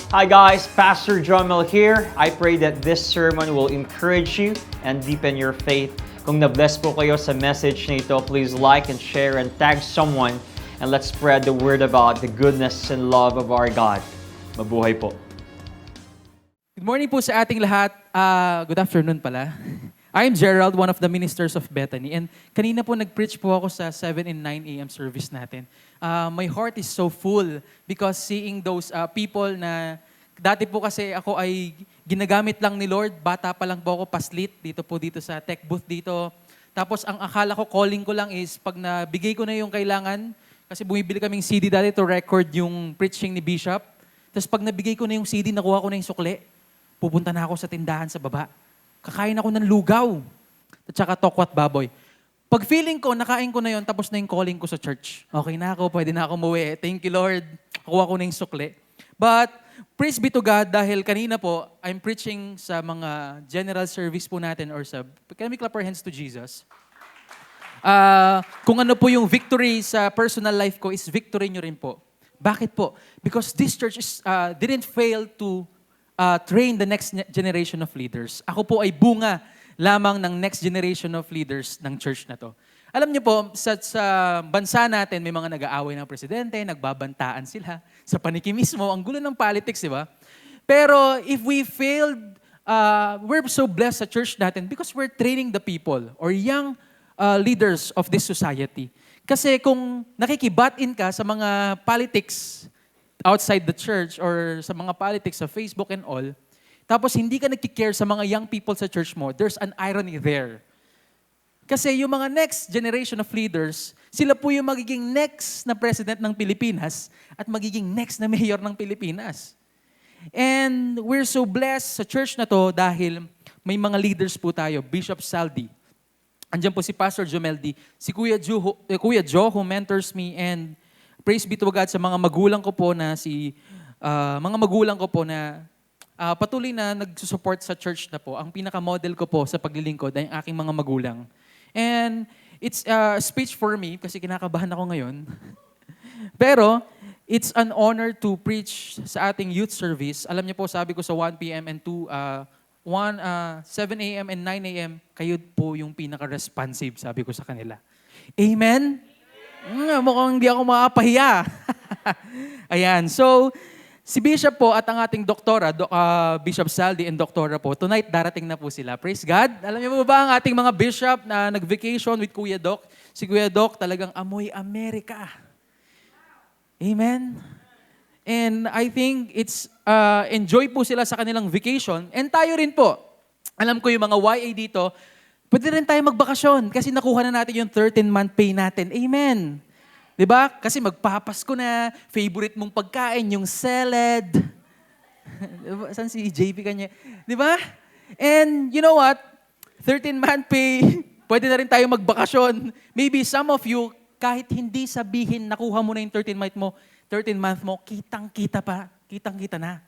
Hi guys, Pastor Jomel here. I pray that this sermon will encourage you and deepen your faith. Kung na-bless po kayo sa message na ito, please like and share and tag someone and let's spread the word about the goodness and love of our God. Mabuhay po. Good morning po sa ating lahat. Good afternoon pala. I'm Gerald, one of the ministers of Bethany. And kanina po nag-preach po ako sa 7 and 9 a.m. service natin. My heart is so full because seeing those people na dati po kasi ako ay ginagamit lang ni Lord. Bata pa lang po ako, paslit dito sa tech booth dito. Tapos ang akala ko, calling ko lang is pag nabigay ko na yung kailangan, kasi bumibili kaming CD dati to record yung preaching ni Bishop. Tapos pag nabigay ko na yung CD, nakuha ko na yung sukle, pupunta na ako sa tindahan sa baba. Kakain ako ng lugaw at saka tokwat baboy. Pag feeling ko, nakain ko na yon, tapos na yung calling ko sa church. Okay na ako, pwede na ako umuwi. Thank you, Lord. Kuha ko na yung sukle. But, praise be to God, dahil kanina po, I'm preaching sa mga general service po natin or sa, can we clap our hands to Jesus? Kung ano po yung victory sa personal life ko is victory nyo rin po. Bakit po? Because this church didn't fail to train the next generation of leaders. Ako po ay bunga lamang ng next generation of leaders ng church na to. Alam niyo po, sa bansa natin, may mga nag-aaway ng presidente, nagbabantaan sila. Sa paniki mismo, ang gulo ng politics, di ba? Pero if we failed, we're so blessed sa church natin because we're training the people or young leaders of this society. Kasi kung nakikibat-in ka sa mga politics outside the church or sa mga politics sa Facebook and all, tapos hindi ka nagkikare sa mga young people sa church mo, there's an irony there. Kasi yung mga next generation of leaders, sila po yung magiging next na president ng Pilipinas at magiging next na mayor ng Pilipinas. And we're so blessed sa church na to dahil may mga leaders po tayo. Bishop Saldi, andyan po si Pastor Jomeldi, si Kuya Joe who mentors me, and praise be to God sa mga magulang ko po na patuloy na nagsusupport sa church na po. Ang pinaka-model ko po sa paglilingkod ay ang aking mga magulang. And it's a speech for me kasi kinakabahan ako ngayon. Pero it's an honor to preach sa ating youth service. Alam niyo po, sabi ko sa 1 p.m. and 7 a.m. and 9 a.m., kayo po yung pinaka-responsive, sabi ko sa kanila. Amen? Mukhang hindi ako makapahiya. Ayan. So, si Bishop po at ang ating doktora, Bishop Saldi and Doktora po, tonight darating na po sila. Praise God. Alam niyo po ba ang ating mga bishop na nag-vacation with Kuya Doc? Si Kuya Doc talagang amoy Amerika. Amen? And I think it's enjoy po sila sa kanilang vacation. And tayo rin po. Alam ko yung mga YA dito, pwede rin tayo magbakasyon kasi nakuha na natin yung 13-month pay natin. Amen. Diba? Kasi magpapasko na, favorite mong pagkain, yung salad. Diba? Saan si JP kanya? Diba? And you know what? 13-month pay, pwede na rin tayo magbakasyon. Maybe some of you, kahit hindi sabihin, nakuha mo na yung 13-month mo, kitang-kita pa. Kitang-kita na.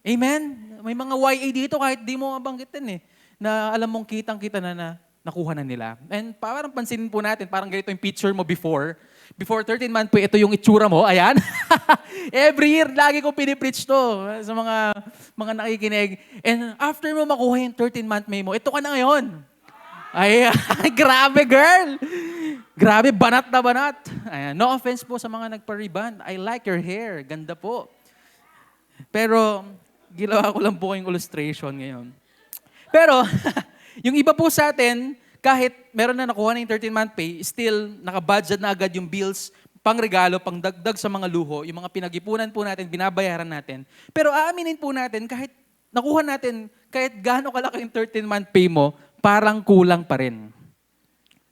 Amen? May mga YA dito kahit di mo mabanggitin na alam mong kitang-kita na nakuha na nila. And parang pansinin po natin, parang ganito yung picture mo before 13-month po, ito yung itsura mo, ayan. Every year, lagi ko pinipreach to sa mga nakikinig. And after mo makuha yung 13-month pay mo, ito ka na ngayon. Ay, grabe girl! Grabe, banat na banat. Ayan. No offense po sa mga nagpa-reband. I like your hair. Ganda po. Pero, ginawa ko lang po yung illustration ngayon. Pero, yung iba po sa atin, kahit meron na nakuha na yung 13-month pay, still nakabudget na agad yung bills, pangregalo, pangdagdag sa mga luho, yung mga pinag-ipunan po natin, binabayaran natin. Pero aaminin po natin, kahit nakuha natin, kahit gaano kalaki yung 13-month pay mo, parang kulang pa rin.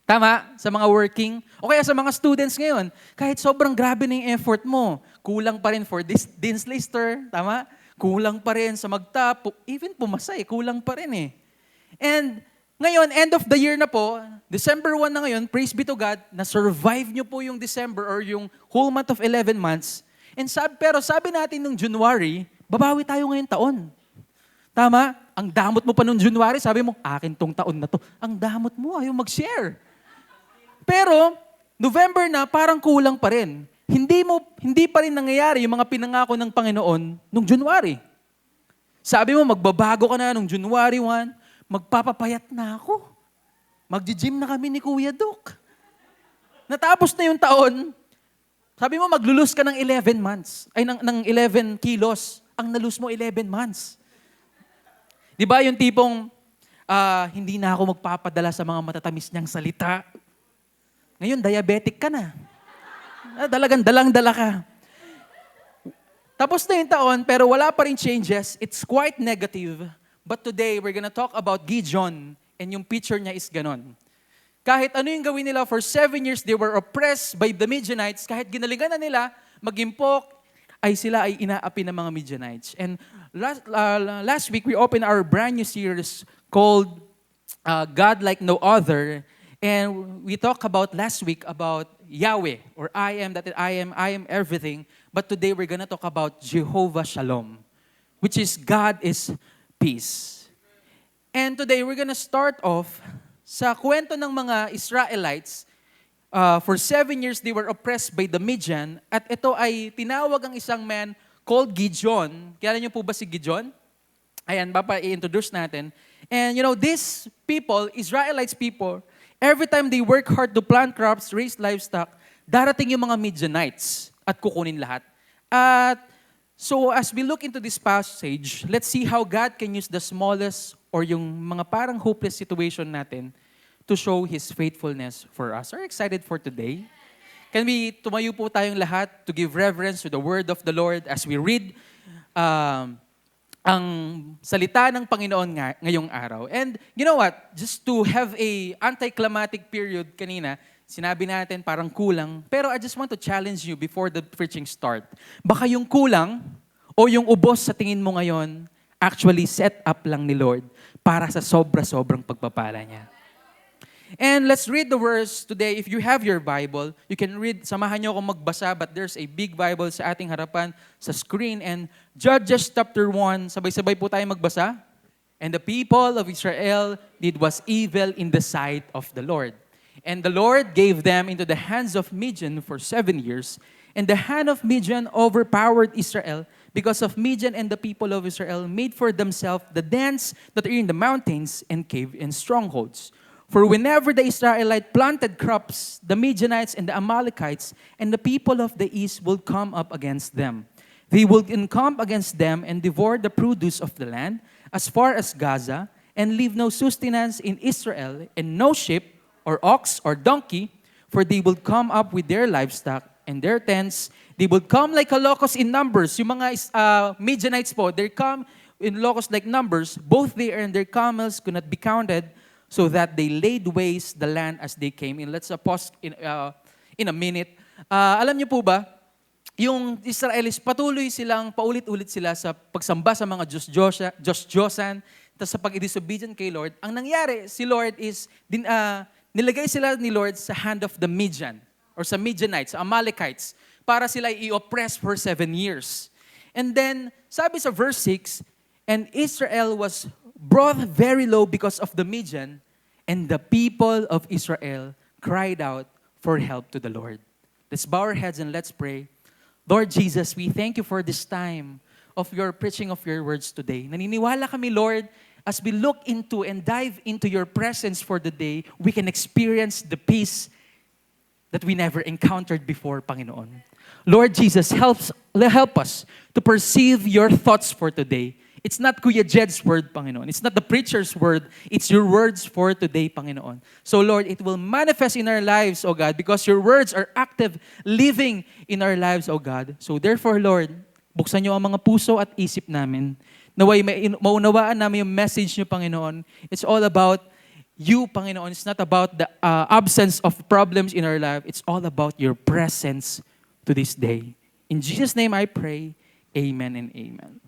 Tama? Sa mga working, o kaya sa mga students ngayon, kahit sobrang grabe na yung effort mo, kulang pa rin for this Dean's Lister, tama? Kulang pa rin sa magtap, even pumasay, kulang pa rin And ngayon, end of the year na po, December 1 na ngayon, praise be to God, na-survive nyo po yung December or yung whole month of 11 months. Pero sabi natin nung January, babawi tayo ngayong taon. Tama? Ang damot mo pa nung January, sabi mo, akin tong taon na to. Ang damot mo, ayaw mag-share. Pero, November na, parang kulang pa rin. hindi pa rin nangyayari yung mga pinangako ng Panginoon nung January. Sabi mo, magbabago ka na nung January 1, magpapapayat na ako. Magji-gym na kami ni Kuya Doc. Natapos na yung taon, sabi mo, maglulus ka ng 11 months. Ay, ng 11 kilos. Ang nalus mo, 11 months. Di ba yung tipong, hindi na ako magpapadala sa mga matatamis niyang salita. Ngayon, diabetic ka na. Dalagang dalang-dala ka. Tapos na yung taon, pero wala pa rin changes. It's quite negative. But today, we're gonna talk about Gideon. And yung picture niya is ganon. Kahit ano yung gawin nila, for 7 years, they were oppressed by the Midianites. Kahit ginalingan na nila, mag-impok, ay sila ay inaapi ng mga Midianites. And last week, we opened our brand new series called God Like No Other. And we talked about last week about Yahweh, or I am everything. But today, we're gonna talk about Jehovah Shalom, which is God is peace. And today, we're gonna start off sa kwento ng mga Israelites. For 7 years, they were oppressed by the Midian. At ito ay tinawag ang isang man called Gideon. Kilala niyo po ba si Gideon? Ayan, i-introduce natin. And you know, these people, Israelites people, every time they work hard to plant crops, raise livestock, darating yung mga Midianites at kukunin lahat. At so as we look into this passage, let's see how God can use the smallest or yung mga parang hopeless situation natin to show His faithfulness for us. Are you excited for today? Can we tumayo po tayong lahat to give reverence to the word of the Lord as we read ang salita ng Panginoon ngayong araw. And you know what? Just to have a anticlimactic period kanina, sinabi natin parang kulang. Pero I just want to challenge you before the preaching start. Baka yung kulang o yung ubos sa tingin mo ngayon, actually set up lang ni Lord para sa sobra-sobrang pagpapala niya. And let's read the verse today. If you have your Bible, you can read, samahan niyo akong magbasa, but there's a big Bible sa ating harapan, sa screen. And Judges chapter 1, sabay-sabay po tayo magbasa. And the people of Israel did was evil in the sight of the Lord. And the Lord gave them into the hands of Midian for 7 years. And the hand of Midian overpowered Israel, because of Midian and the people of Israel made for themselves the dens that are in the mountains and cave and strongholds. For whenever the Israelites planted crops, the Midianites and the Amalekites and the people of the east would come up against them. They would encamp against them and devour the produce of the land as far as Gaza, and leave no sustenance in Israel, and no sheep or ox or donkey, for they would come up with their livestock and their tents. They would come like a locust in numbers. Yung mga Midianites po, they come in locust like numbers. Both they and their camels could not be counted, so that they laid waste the land as they came in. Let's pause in a minute. Alam niyo po ba, yung Israelis, patuloy silang, paulit-ulit sila sa pagsamba sa mga Diyos-Diyosan, tapos sa pag-disobedient kay Lord. Ang nangyari, si Lord is, nilagay sila ni Lord sa hand of the Midian, or sa Midianites, sa Amalekites, para sila i-oppress for 7 years. And then, sabi sa verse 6, and Israel was brought very low because of the Midian, and the people of Israel cried out for help to the Lord. Let's bow our heads and let's pray. Lord Jesus, we thank you for this time of your preaching of your words today. Naniniwala kami, Lord, as we look into and dive into your presence for the day, we can experience the peace that we never encountered before, Panginoon. Lord Jesus, help us to perceive your thoughts for today. It's not Kuya Jed's word, Panginoon. It's not the preacher's word. It's your words for today, Panginoon. So, Lord, it will manifest in our lives, O God, because your words are active, living in our lives, O God. So, therefore, Lord, buksan niyo ang mga puso at isip namin. Naway maunawaan namin yung message niyo, Panginoon. It's all about you, Panginoon. It's not about the absence of problems in our life. It's all about your presence to this day. In Jesus' name I pray, amen and amen.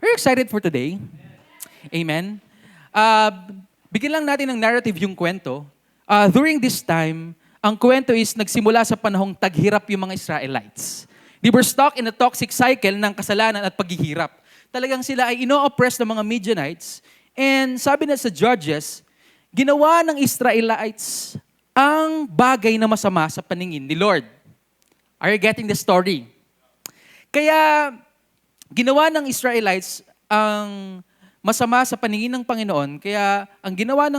Are you excited for today? Amen. Bigyan lang natin ng narrative yung kwento. During this time, ang kwento is nagsimula sa panahong taghirap yung mga Israelites. They were stuck in a toxic cycle ng kasalanan at paghihirap. Talagang sila ay ino-oppress ng mga Midianites. And sabi na sa Judges, ginawa ng Israelites ang bagay na masama sa paningin ni Lord. Are you getting the story? Kaya, ginawa ng Israelites ang masama sa paningin ng Panginoon. Kaya ang ginawa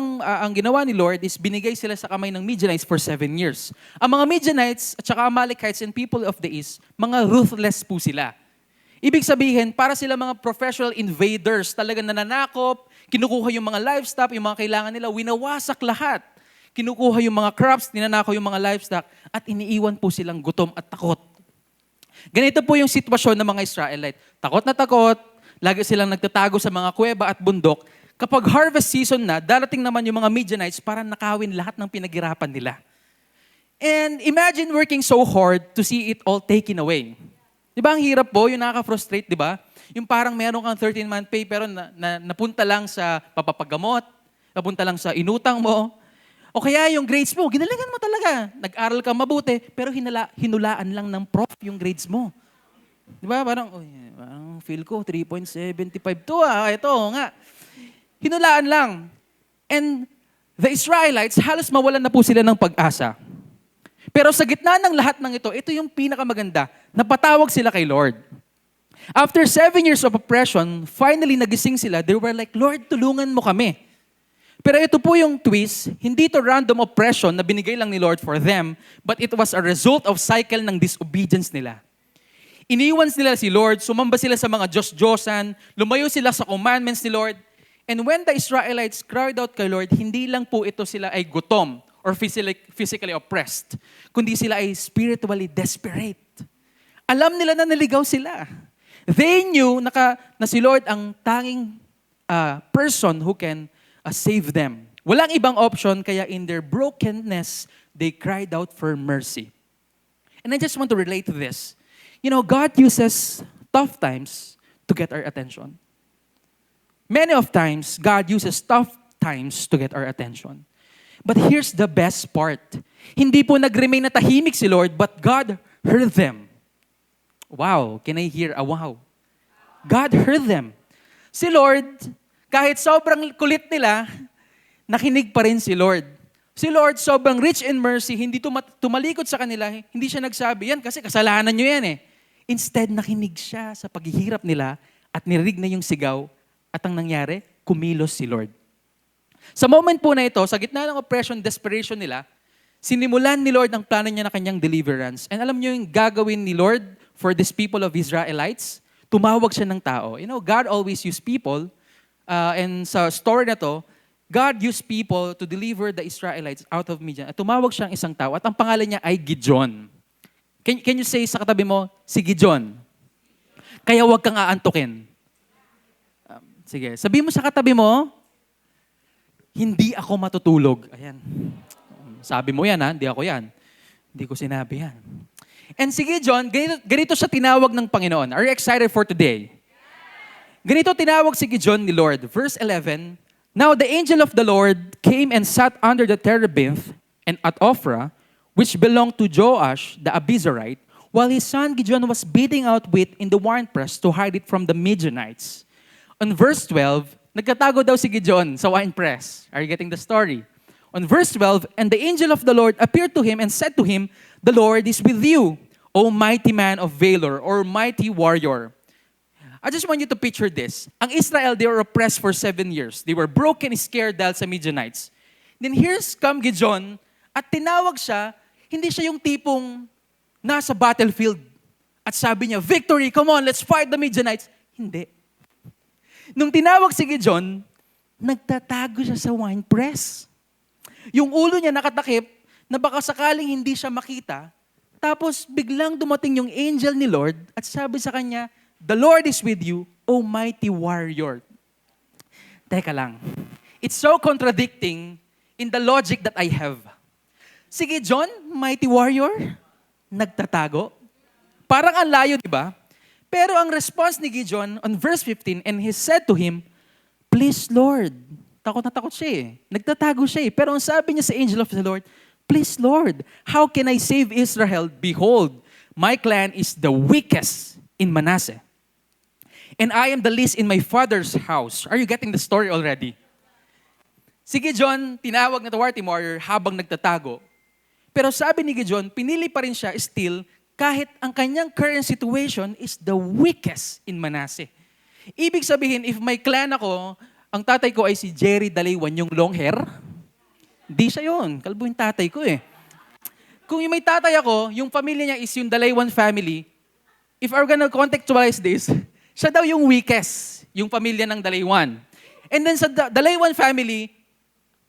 ni Lord is binigay sila sa kamay ng Midianites for 7 years. Ang mga Midianites at saka Amalekites and people of the east, mga ruthless po sila. Ibig sabihin, para sila mga professional invaders, talagang nananakop, kinukuha yung mga livestock, yung mga kailangan nila, winawasak lahat. Kinukuha yung mga crops, ninanakaw yung mga livestock, at iniiwan po silang gutom at takot. Ganito po yung sitwasyon ng mga Israelite. Takot na takot, lagi silang nagtatago sa mga kuweba at bundok. Kapag harvest season na, darating naman yung mga Midianites para nakawin lahat ng pinaghirapan nila. And imagine working so hard to see it all taken away. Di ba ang hirap po, yung nakaka-frustrate, di ba? Yung parang meron kang 13-month pay pero napunta lang sa papapagamot, napunta lang sa inutang mo, o kaya yung grades mo, ginalingan mo talaga. Nag-aral ka mabuti, pero hinulaan lang ng prof yung grades mo. Di ba? Parang feel ko, 3.75 to ito nga. Hinulaan lang. And the Israelites, halos mawalan na po sila ng pag-asa. Pero sa gitna ng lahat ng ito yung pinakamaganda. Napatawag sila kay Lord. After 7 years of oppression, finally nagising sila. They were like, Lord, tulungan mo kami. Pero ito po yung twist, hindi to random oppression na binigay lang ni Lord for them, but it was a result of cycle ng disobedience nila. Iniwan nila si Lord, sumamba sila sa mga Diyos-Diyosan, lumayo sila sa commandments ni Lord. And when the Israelites cried out kay Lord, hindi lang po ito sila ay gutom or physically oppressed, kundi sila ay spiritually desperate. Alam nila na naligaw sila. They knew na si Lord ang tanging person who can save them. Walang ibang option, kaya in their brokenness, they cried out for mercy. And I just want to relate to this. You know, God uses tough times to get our attention. Many of times, God uses tough times to get our attention. But here's the best part. Hindi po nag-remain na tahimik si Lord, but God heard them. Wow, can I hear a wow? God heard them. Si Lord, kahit sobrang kulit nila, nakinig pa rin si Lord. Si Lord, sobrang rich in mercy, hindi tumalikod sa kanila, hindi siya nagsabi, yan kasi kasalanan nyo yan eh. Instead, nakinig siya sa paghihirap nila at nirinig na yung sigaw at ang nangyari, kumilos si Lord. Sa moment po na ito, sa gitna ng oppression, desperation nila, sinimulan ni Lord ang plano niya na kanyang deliverance. And alam niyo yung gagawin ni Lord for this people of Israelites? Tumawag siya ng tao. You know, God always use people. And sa story na to, God used people to deliver the Israelites out of Midian. At tumawag siyang isang tao at ang pangalan niya ay Gideon. Can you say sa katabi mo, si Gideon? Kaya huwag kang aantukin. Sige, sabi mo sa katabi mo, hindi ako matutulog. Ayan. Sabi mo yan ha, hindi ako yan. Hindi ko sinabi yan. And si Gideon, ganito siya tinawag ng Panginoon. Are you excited for today? Ganito tinawag si Gideon ni Lord. Verse 11, Now the angel of the Lord came and sat under the terebinth and at Ophrah, which belonged to Joash the Abiezrite, while his son Gideon was beating out wheat in the winepress to hide it from the Midianites. On verse 12, nagtatago daw si Gideon sa winepress. Are you getting the story? On verse 12, And the angel of the Lord appeared to him and said to him, The Lord is with you, O mighty man of valor, or mighty warrior. I just want you to picture this. Ang Israel, they were oppressed for 7 years. They were broken, scared dahil sa Midianites. Then here's come Gideon, at tinawag siya, hindi siya yung tipong nasa battlefield. At sabi niya, victory, come on, let's fight the Midianites. Hindi. Nung tinawag si Gideon, nagtatago siya sa wine press. Yung ulo niya nakatakip na baka sakaling hindi siya makita. Tapos biglang dumating yung angel ni Lord at sabi sa kanya, The Lord is with you, O mighty warrior. Teka lang. It's so contradicting in the logic that I have. Si Gideon, mighty warrior, nagtatago. Parang ang layo, di ba? Pero ang response ni Gideon on verse 15, And he said to him, Please Lord. Takot na takot siya eh. Nagtatago siya eh. Pero ang sabi niya sa angel of the Lord, Please Lord, how can I save Israel? Behold, my clan is the weakest in Manasseh. And I am the least in my father's house. Are you getting the story already? Si Gideon, tinawag na warrior habang nagtatago. Pero sabi ni Gideon, pinili pa rin siya still kahit ang kanyang current situation is the weakest in Manasseh. Ibig sabihin, if may clan ako, ang tatay ko ay si Jerry Daliwan, yung long hair, di siya yun. Kalbo yung tatay ko eh. Kung yung may tatay ako, yung pamilya niya is yung Daliwan family, if we're gonna contextualize this, siya daw yung weakest, yung pamilya ng Daliwan. And then sa Daliwan family,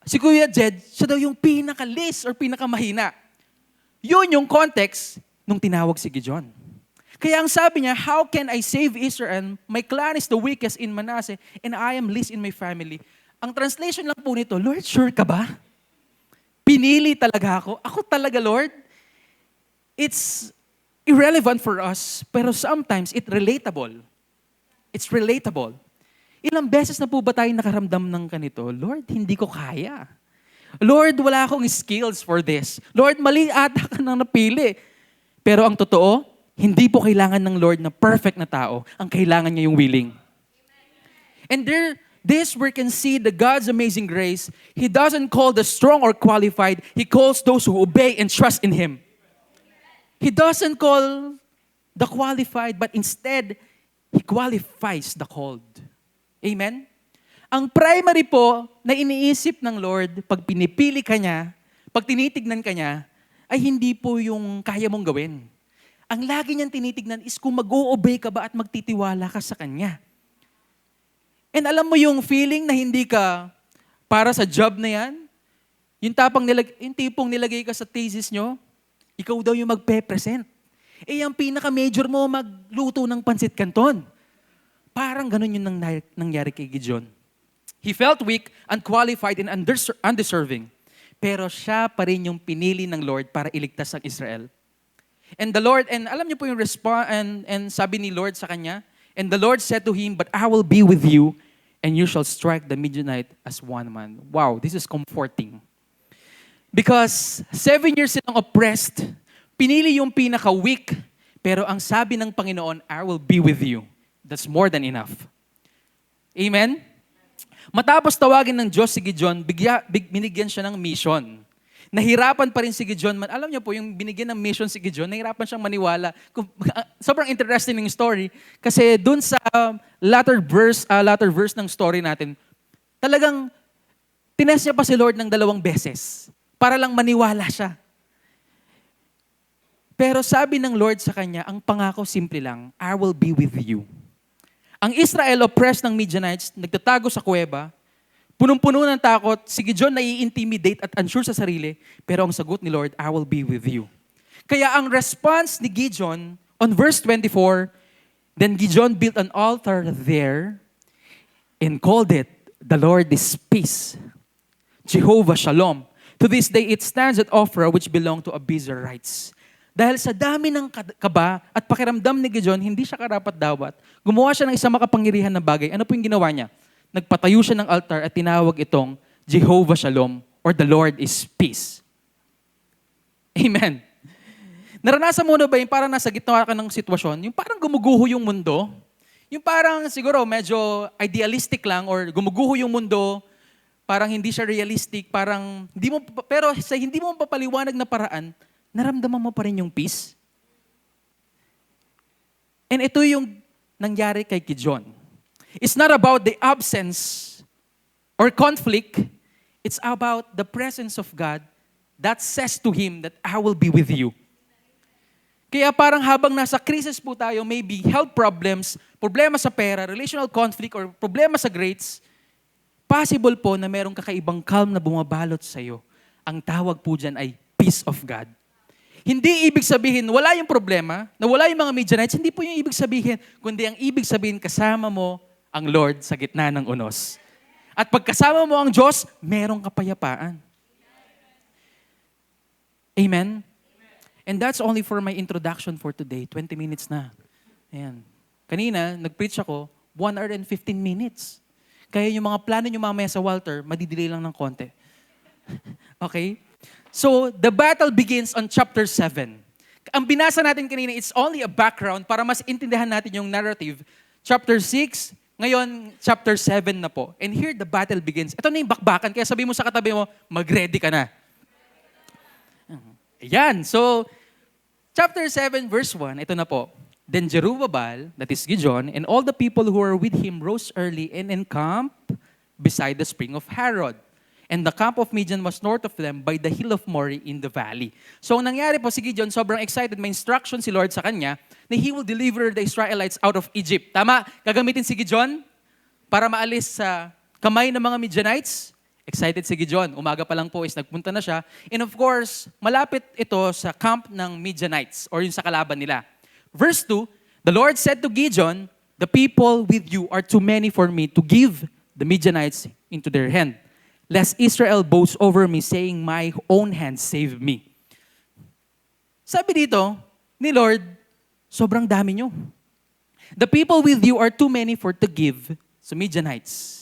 si Kuya Jed, siya daw yung pinaka-least or pinaka-mahina. Yun yung context nung tinawag si Gideon. Kaya ang sabi niya, how can I save Israel? My clan is the weakest in Manasseh and I am least in my family. Ang translation lang po nito, Lord, sure ka ba? Pinili talaga ako? Ako talaga, Lord? It's irrelevant for us, pero sometimes it's relatable. It's relatable. Ilang beses na po ba tayo nakaramdam ng ganito? Lord, hindi ko kaya. Lord, wala akong skills for this. Lord, mali ata ka nang napili. Pero ang totoo, hindi po kailangan ng Lord na perfect na tao. Ang kailangan niya yung willing. And this we can see the God's amazing grace. He doesn't call the strong or qualified. He calls those who obey and trust in Him. He doesn't call the qualified, but instead, He qualifies the called. Amen? Ang primary po na iniisip ng Lord pag pinipili ka niya, pag tinitignan ka niya, ay hindi po yung kaya mong gawin. Ang lagi niyang tinitignan is kung mag-o-obey ka ba at magtitiwala ka sa Kanya. And alam mo yung feeling na hindi ka para sa job na yan, yung tipong nilagay ka sa thesis nyo, ikaw daw yung magpe-present. Eh, ang pinaka-major mo magluto ng pansit canton. Parang ganun yung nangyari kay Gideon. He felt weak, unqualified, and undeserving. Pero siya pa rin yung pinili ng Lord para iligtas ang Israel. And the Lord, and alam niyo po yung response, and sabi ni Lord sa kanya, and the Lord said to him, but I will be with you, and you shall strike the Midianite as one man. Wow, this is comforting. Because 7 years silang oppressed, pinili yung pinaka-weak, pero ang sabi ng Panginoon, I will be with you. That's more than enough. Amen? Matapos tawagin ng Diyos si Gideon, binigyan siya ng mission. Nahirapan pa rin si Gideon. Alam niyo po, yung binigyan ng mission si Gideon, nahirapan siyang maniwala. Sobrang interesting ng story. Kasi dun sa latter verse ng story natin, talagang tinest niya pa si Lord ng 2 beses para lang maniwala siya. Pero sabi ng Lord sa kanya, ang pangako simple lang, I will be with you. Ang Israel oppressed ng Midianites, nagtatago sa kuweba, punong-puno ng takot, si Gideon nai-intimidate at unsure sa sarili, pero ang sagot ni Lord, I will be with you. Kaya ang response ni Gideon, on verse 24, then Gideon built an altar there and called it, the Lord is peace, Jehovah Shalom. To this day, it stands at Ophrah, which belonged to Abiezrites. Dahil sa dami ng kaba at pakiramdam ni Gideon, hindi siya karapat-dapat. Gumawa siya ng isang makapangyarihan na bagay. Ano po yung ginawa niya? Nagpatayo siya ng altar at tinawag itong Jehovah Shalom or the Lord is peace. Amen. Naranasan mo na ba yung parang nasa gitna ka ng sitwasyon, yung parang gumuguho yung mundo? Yung parang siguro medyo idealistic lang or gumuguho yung mundo, parang hindi siya realistic, parang pero sa hindi mo papaliwanag na paraan, naramdaman mo pa rin yung peace. And ito yung nangyari kay Gideon. It's not about the absence or conflict. It's about the presence of God that says to him that I will be with you. Kaya parang habang nasa crisis po tayo, maybe health problems, problema sa pera, relational conflict, or problema sa grades, possible po na merong kakaibang calm na bumabalot sa iyo. Ang tawag po dyan ay peace of God. Hindi ibig sabihin, wala yung problema, na wala yung mga Midianites, hindi po yung ibig sabihin, kundi ang ibig sabihin, kasama mo ang Lord sa gitna ng unos. At pagkasama mo ang Diyos, merong kapayapaan. Amen? And that's only for my introduction for today. 20 minutes na. Ayan. Kanina, nag-preach ako, 1 hour and 15 minutes. Kaya yung mga plano nyo mamaya sa Walter, madidelay lang ng konti. Okay? So, the battle begins on chapter 7. Ang binasa natin kanina, it's only a background para mas intindihan natin yung narrative. Chapter 6, ngayon, chapter 7 na po. And here, the battle begins. Ito na yung bakbakan, kaya sabi mo sa katabi mo, mag-ready ka na. Ayan, so, Chapter 7, verse 1, ito na po. Then Jerubbaal, that is Gideon, and all the people who were with him rose early and encamped beside the spring of Harod. And the camp of Midian was north of them by the hill of Moreh in the valley. So ang nangyari po si Gideon, sobrang excited, may instruction si Lord sa kanya na he will deliver the Israelites out of Egypt. Tama? Gagamitin si Gideon para maalis sa kamay ng mga Midianites. Excited si Gideon. Umaga pa lang po is nagpunta na siya. And of course, malapit ito sa camp ng Midianites or yung sa kalaban nila. Verse 2, the Lord said to Gideon, the people with you are too many for me to give the Midianites into their hand, lest Israel boast over me, saying, my own hand saved me. Sabi dito ni Lord, sobrang dami nyo. The people with you are too many for to give sa Midianites.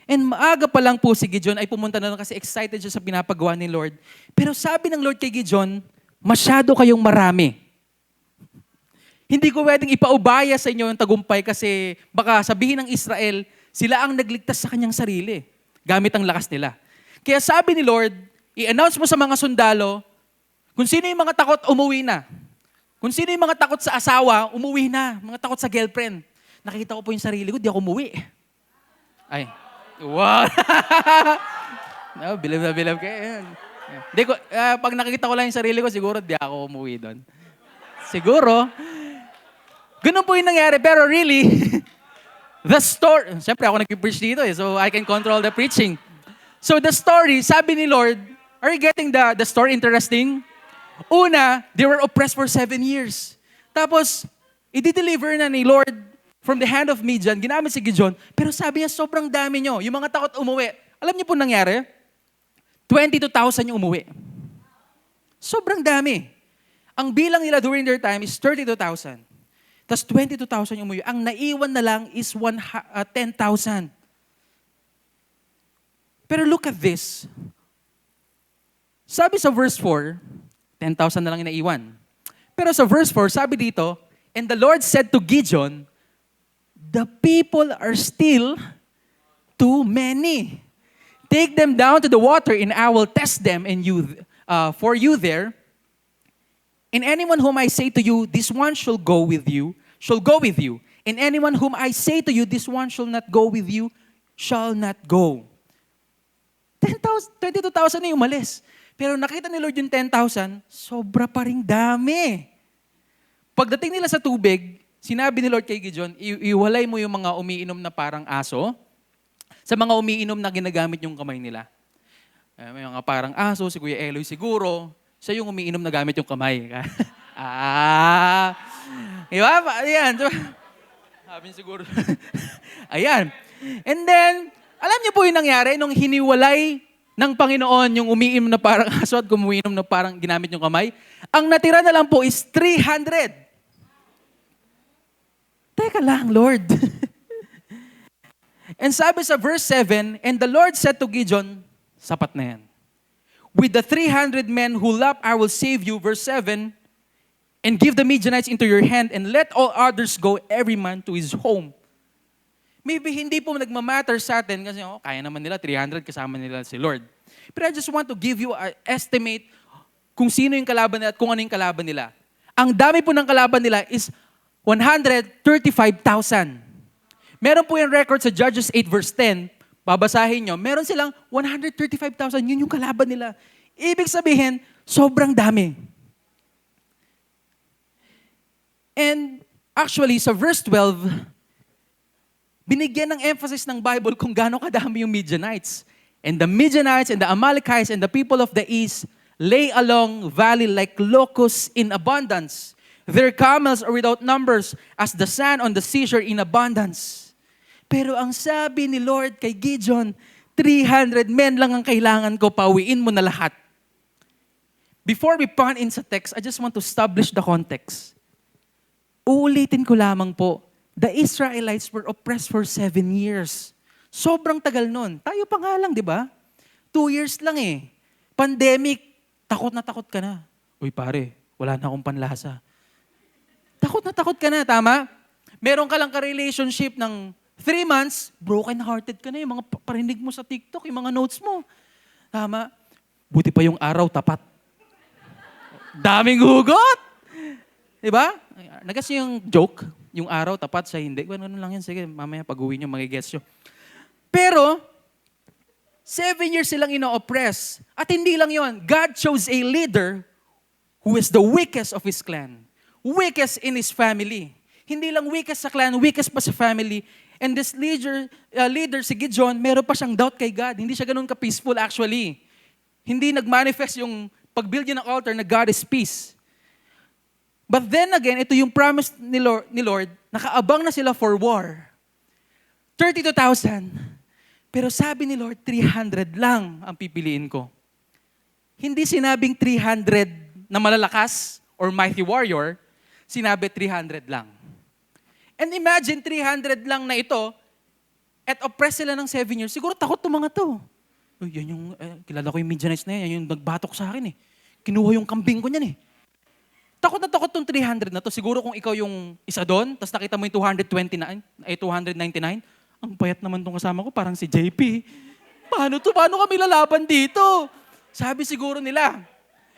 And maaga pa lang po si Gideon ay pumunta na kasi excited siya sa pinapagawa ni Lord. Pero sabi ng Lord kay Gideon, masyado kayong marami. Hindi ko pwedeng ipaubaya sa inyo yung tagumpay kasi baka sabihin ng Israel, sila ang nagligtas sa kanyang sarili gamit ang lakas nila. Kaya sabi ni Lord, i-announce mo sa mga sundalo, kung sino yung mga takot, umuwi na. Kung sino yung mga takot sa asawa, umuwi na. Mga takot sa girlfriend. Nakita ko po yung sarili ko, di ako umuwi. Ay, wow! No, bilib na bilib kayo. Di ko, pag nakikita ko lang yung sarili ko, siguro di ako umuwi doon. Siguro, ganun po yung nangyari. Pero really, the story, siyempre ako nag-preach dito so I can control the preaching. So the story, sabi ni Lord, are you getting the story interesting? Una, they were oppressed for 7 years. Tapos, i-deliver na ni Lord from the hand of Midian, ginamit si Gideon, pero sabi niya, sobrang dami nyo. Yung mga takot umuwi. Alam niyo po nangyari? 22,000 yung umuwi. Sobrang dami. Ang bilang nila during their time is 32,000. Tapos 22,000 yung umuwi. Ang naiwan na lang is 10,000. Pero look at this. Sabi sa verse 4, 10,000 na lang yung naiwan. Pero sa verse 4, sabi dito, and the Lord said to Gideon, the people are still too many. Take them down to the water and I will test them and for you there. And anyone whom I say to you, this one shall go with you. And anyone whom I say to you, this one shall not go with you, shall not go. 22,000 na yung umalis. Pero nakita ni Lord yung 10,000, sobra pa ring dami. Pagdating nila sa tubig, sinabi ni Lord kay Gideon, iwalay mo yung mga umiinom na parang aso sa mga umiinom na ginagamit yung kamay nila. May mga parang aso, si Kuya Eloy siguro, siya yung umiinom na gamit yung kamay. Diba? Ayan. Sabi siguro. Ayan. And then, alam niyo po yung nangyari nung hiniwalay ng Panginoon yung umiinom na parang aso at umiinom na parang ginamit yung kamay, ang natira na lang po is 300. Teka lang, Lord. And sabi sa verse 7, and the Lord said to Gideon, sapat na yan. With the 300 men who lap, I will save you, verse 7, and give the Midianites into your hand, and let all others go, every man to his home. Maybe hindi po nagmamatter sa atin kasi kaya naman nila 300 kasama nila si Lord. But I just want to give you an estimate kung sino yung kalaban nila at kung ano yung kalaban nila. Ang dami po ng kalaban nila is 135,000. Meron po yung record sa Judges 8 verse 10. Babasahin nyo. Meron silang 135,000. Yun yung kalaban nila. Ibig sabihin, sobrang dami. And actually, sa verse 12, binigyan ng emphasis ng Bible kung gaano kadami yung Midianites. And the Midianites and the Amalekites and the people of the east lay along valley like locusts in abundance. Their camels are without numbers as the sand on the seashore in abundance. Pero ang sabi ni Lord kay Gideon, 300 men lang ang kailangan ko, pauwiin mo na lahat. Before we pun in sa text, I just want to establish the context. Uulitin ko lamang po, the Israelites were oppressed for 7 years. Sobrang tagal nun. Tayo pa nga lang, di ba? 2 years lang eh. Pandemic, takot na takot ka na. Uy pare, wala na akong panlasa. Takot na takot ka na, tama? Meron ka lang ka-relationship ng 3 months, broken-hearted ka na. Yung mga parinig mo sa TikTok, yung mga notes mo. Tama? Buti pa yung araw, tapat. Daming hugot! Diba? Nagas yung joke, yung araw, tapat sa hindi. Ganun lang yan. Sige, mamaya pag-uwi nyo, magigets nyo. Pero, 7 years silang ino-oppress. At hindi lang yon, God chose a leader who is the weakest of his clan. Weakest in his family. Hindi lang weakest sa clan, weakest pa sa family. And this leader, si Gideon, meron pa siyang doubt kay God. Hindi siya ganun ka-peaceful actually. Hindi nag-manifest yung pag-build niya ng altar na God is peace. But then again, ito yung promise ni Lord, nakaabang na sila for war. 32,000. Pero sabi ni Lord, 300 lang ang pipiliin ko. Hindi sinabing 300 na malalakas or mighty warrior, sinabi 300 lang. And imagine 300 lang na ito, at oppress sila ng 7 years. Siguro takot itong mga to. Yan yung, kilala ko yung Midianites na yan, yung nagbatok sa akin eh. Kinuha yung kambing ko niyan eh. Takot na takot tong 300 na to. Siguro kung ikaw yung isa doon, tapos nakita mo yung 299, ang payat naman tong kasama ko, parang si JP. Paano to? Paano kami lalaban dito? Sabi siguro nila,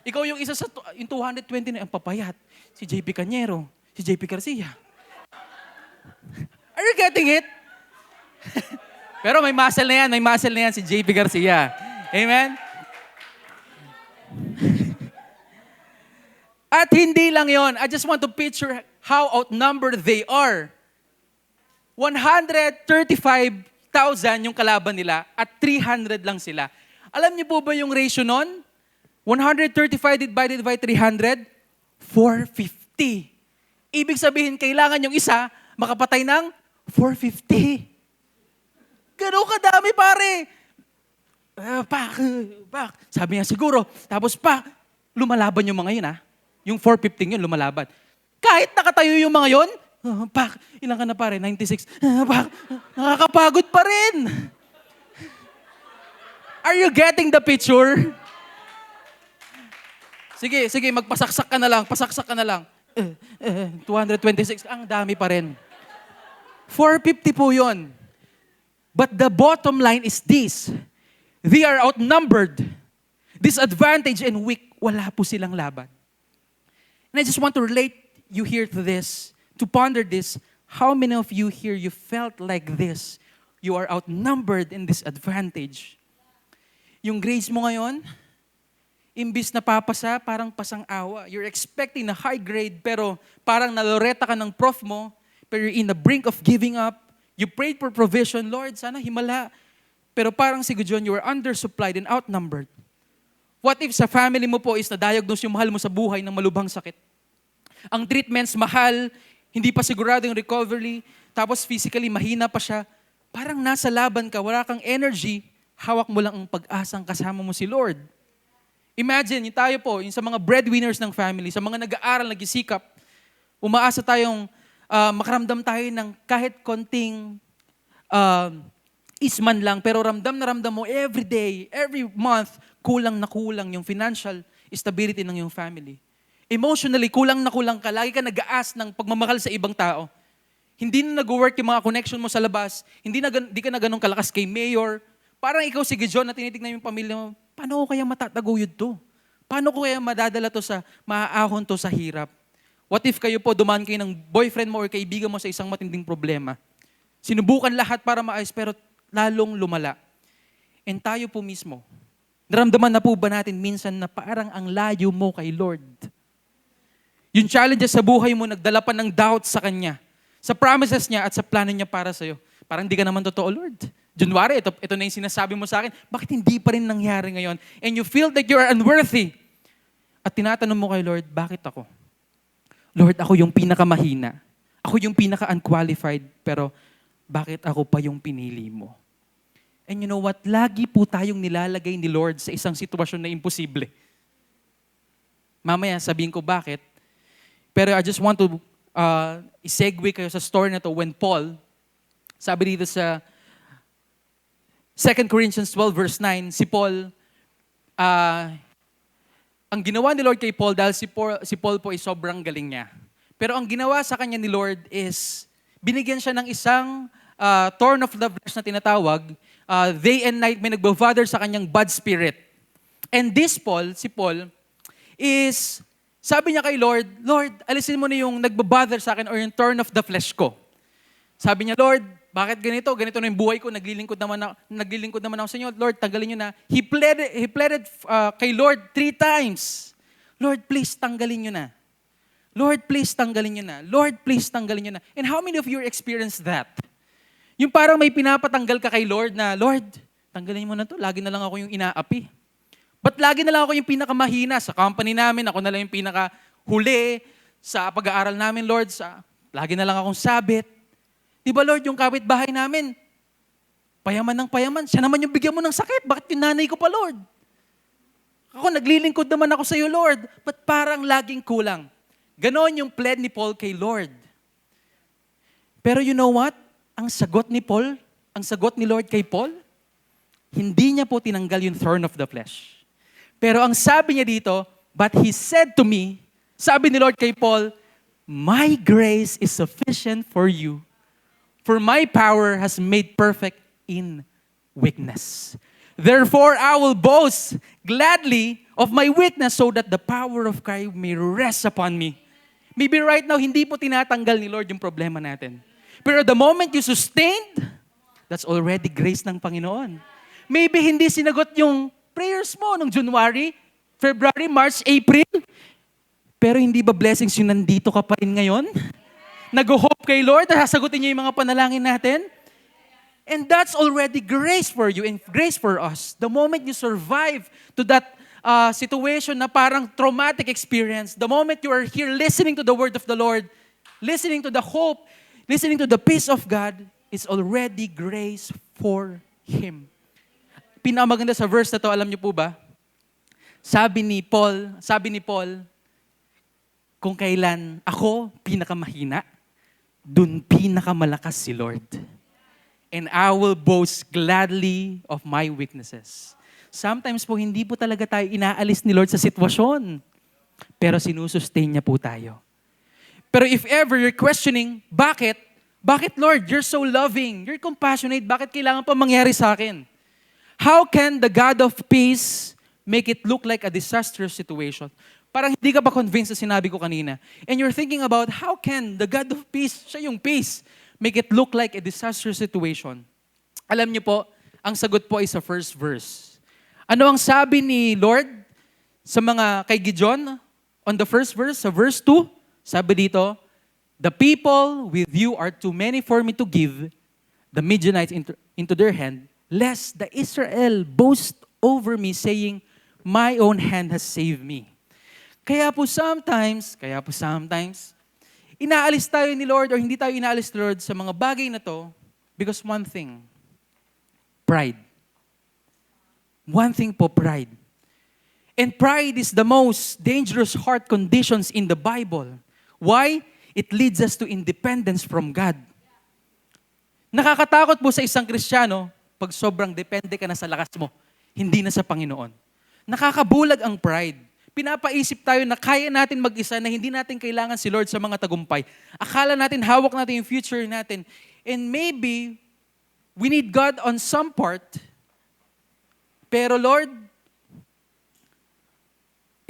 ikaw yung isa sa yung 229, ang papayat. Si JP Cañero, si JP Garcia. Are you getting it? Pero may muscle na yan si JP Garcia. Amen? At hindi lang yon. I just want to picture how outnumbered they are. 135,000 yung kalaban nila at 300 lang sila. Alam niyo po ba yung ratio nun? 135 divided by 300? 450. Ibig sabihin, kailangan yung isa makapatay ng 450. Ganun kadami, pare. Pak. Sabi niya, siguro. Tapos lumalaban yung mga yun, ha? Yung 415 yun, lumalaban. Kahit nakatayo yung mga yun, pak, ilang ka na pare? 96. Pak, nakakapagod pa rin. Are you getting the picture? Sige, magpasaksak ka na lang. 226, ang dami pa rin. 450 po yun. But the bottom line is this. They are outnumbered, disadvantaged, and weak. Wala po silang laban. And I just want to relate you here to this, to ponder this. How many of you here, you felt like this? You are outnumbered and disadvantaged. Yung grades mo ngayon, imbis na papasa, parang pasang-awa. You're expecting a high grade, pero parang naloreta ka ng prof mo, pero you're in the brink of giving up. You prayed for provision, Lord, sana himala. Pero parang si Gideon, you are undersupplied and outnumbered. What if sa family mo po is na-diagnose yung mahal mo sa buhay ng malubhang sakit? Ang treatments mahal, hindi pa sigurado yung recovery, tapos physically mahina pa siya. Parang nasa laban ka, wala kang energy, hawak mo lang ang pag-asang kasama mo si Lord. Imagine, yung tayo po, yung sa mga breadwinners ng family, sa mga nag-aaral, nag-isikap, umaasa tayong makaramdam tayo ng kahit konting isman lang, pero ramdam na ramdam mo every day, every month, kulang na kulang yung financial stability ng iyong family. Emotionally, kulang na kulang ka. Lagi ka nag-aas ng pagmamahal sa ibang tao. Hindi na nag-work yung mga connection mo sa labas. Hindi ka na ganun kalakas kay mayor. Parang ikaw si Gideon na tinitignan yung pamilya mo, paano ko kaya matataguyod to? Paano ko kaya madadala to maaahon to sa hirap? What if kayo po dumaan kayo ng boyfriend mo or kaibigan mo sa isang matinding problema? Sinubukan lahat para maayos pero lalong lumala. And tayo po mismo, naramdaman na po ba natin minsan na parang ang layo mo kay Lord? Yung challenges sa buhay mo, nagdala pa ng doubt sa Kanya, sa promises niya at sa plano niya para sa'yo. Parang di ka naman totoo, Lord. January, ito na yung sinasabi mo sa akin, bakit hindi pa rin nangyari ngayon? And you feel that you're unworthy. At tinatanong mo kay Lord, bakit ako? Lord, ako yung pinakamahina. Ako yung pinaka-unqualified, pero bakit ako pa yung pinili mo? And you know what? Lagi po tayong nilalagay ni Lord sa isang sitwasyon na imposible. Mamaya sabihin ko bakit. Pero I just want to i-segue kayo sa story na to when Paul, sabi dito sa 2 Corinthians 12 verse 9, si Paul, ang ginawa ni Lord kay Paul dahil si Paul po ay sobrang galing niya. Pero ang ginawa sa kanya ni Lord is, binigyan siya ng isang thorn of the flesh na tinatawag, day and night may nagbo-bother sa kanyang bad spirit. And this Paul, si Paul, is Sabi niya kay Lord, Lord, alisin mo na yung nagbabother sa akin or yung turn of the flesh ko. Sabi niya, Lord, bakit ganito? Ganito na yung buhay ko, naglilingkod naman ako sa inyo. Lord, tanggalin niyo na. He pleaded kay Lord 3 times. Lord, please tanggalin niyo na. Lord, please tanggalin niyo na. Lord, please tanggalin niyo na. And how many of you experienced that? Yung parang may pinapatanggal ka kay Lord na, Lord, tanggalin mo na to. Lagi na lang ako yung inaapi. Ba't lagi na lang ako yung pinakamahina sa company namin? Ako na lang yung pinakahuli sa pag-aaral namin, Lord. Lagi na lang akong sabit. Di ba, Lord, yung kapitbahay namin, payaman ng payaman. Siya naman yung bigyan mo ng sakit. Bakit yung nanay ko pa, Lord? Ako, naglilingkod naman ako sa iyo, Lord. Ba't parang laging kulang? Ganon yung plead ni Paul kay Lord. Pero you know what? Ang sagot ni Paul, ang sagot ni Lord kay Paul, hindi niya po tinanggal yung thorn of the flesh. Pero ang sabi niya dito, but He said to me, sabi ni Lord kay Paul, my grace is sufficient for you, for my power has made perfect in weakness. Therefore, I will boast gladly of my weakness so that the power of Christ may rest upon me. Maybe right now, hindi po tinatanggal ni Lord yung problema natin. Pero the moment you sustained, that's already grace ng Panginoon. Maybe hindi sinagot yung prayers mo nung January, February, March, April. Pero hindi ba blessings yung nandito ka pa rin ngayon? Nag-hope kay Lord na sasagutin niya yung mga panalangin natin? And that's already grace for you and grace for us. The moment you survive to that situation na parang traumatic experience, the moment you are here listening to the word of the Lord, listening to the hope, listening to the peace of God, it's already grace for Him. Pinakamaganda sa verse na to, alam niyo po ba? Sabi ni Paul, kung kailan ako pinakamahina, dun pinakamalakas si Lord. And I will boast gladly of my weaknesses. Sometimes po, hindi po talaga tayo inaalis ni Lord sa sitwasyon. Pero sinusustain niya po tayo. Pero if ever you're questioning, bakit? Bakit Lord? You're so loving. You're compassionate. Bakit kailangan pa mangyari sa akin? How can the God of peace make it look like a disastrous situation? Parang hindi ka ba convinced sa sinabi ko kanina? And you're thinking about how can the God of peace, siya yung peace, make it look like a disastrous situation? Alam niyo po, ang sagot po ay sa first verse. Ano ang sabi ni Lord sa mga kay Gideon on the first verse, sa verse 2? Sabi dito, the people with you are too many for me to give the Midianites into their hand, lest the Israel boast over me, saying, my own hand has saved me. Kaya po sometimes, inaalis tayo ni Lord or hindi tayo inaalis ni Lord sa mga bagay na to because one thing, pride. One thing po, pride. And pride is the most dangerous heart conditions in the Bible. Why? It leads us to independence from God. Nakakatakot po sa isang Kristiyano pag sobrang depende ka na sa lakas mo, hindi na sa Panginoon. Nakakabulag ang pride. Pinapaisip tayo na kaya natin mag-isa, na hindi natin kailangan si Lord sa mga tagumpay. Akala natin, hawak natin yung future natin. And maybe, we need God on some part. Pero Lord,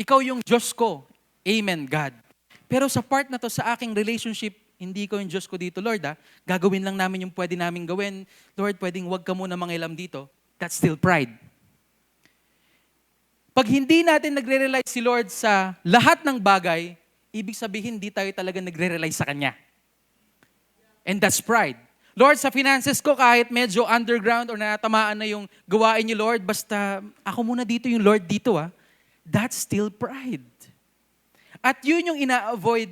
Ikaw yung Diyos ko. Amen, God. Pero sa part na to, sa aking relationship, hindi ko yung Diyos ko dito, Lord. Gagawin lang namin yung pwede namin gawin. Lord, pwedeng wag ka muna mangialam dito. That's still pride. Pag hindi natin nagre-rely si Lord sa lahat ng bagay, ibig sabihin, hindi tayo talaga nagre-rely sa Kanya. And that's pride. Lord, sa finances ko, kahit medyo underground or natamaan na yung gawain niyo, Lord, basta ako muna dito, yung Lord dito, that's still pride. At yun yung ina-avoid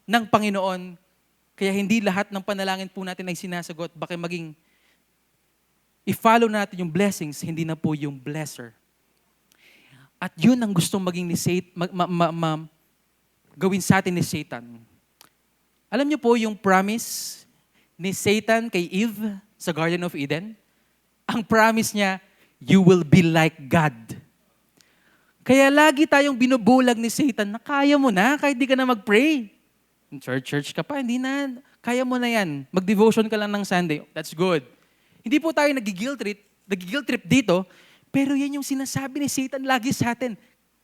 ng Panginoon. Kaya hindi lahat ng panalangin po natin ay sinasagot. Baka maging i-follow natin yung blessings, hindi na po yung blesser. At yun ang gustong maging ni Satan, gawin sa atin ni Satan. Alam niyo po yung promise ni Satan kay Eve sa Garden of Eden? Ang promise niya, you will be like God. Kaya lagi tayong binubulag ni Satan na kaya mo na, kahit di ka na mag-pray. Church ka pa, hindi na. Kaya mo na yan. Mag-devotion ka lang ng Sunday. That's good. Hindi po tayo nag-guilt trip dito, pero yan yung sinasabi ni Satan lagi sa atin.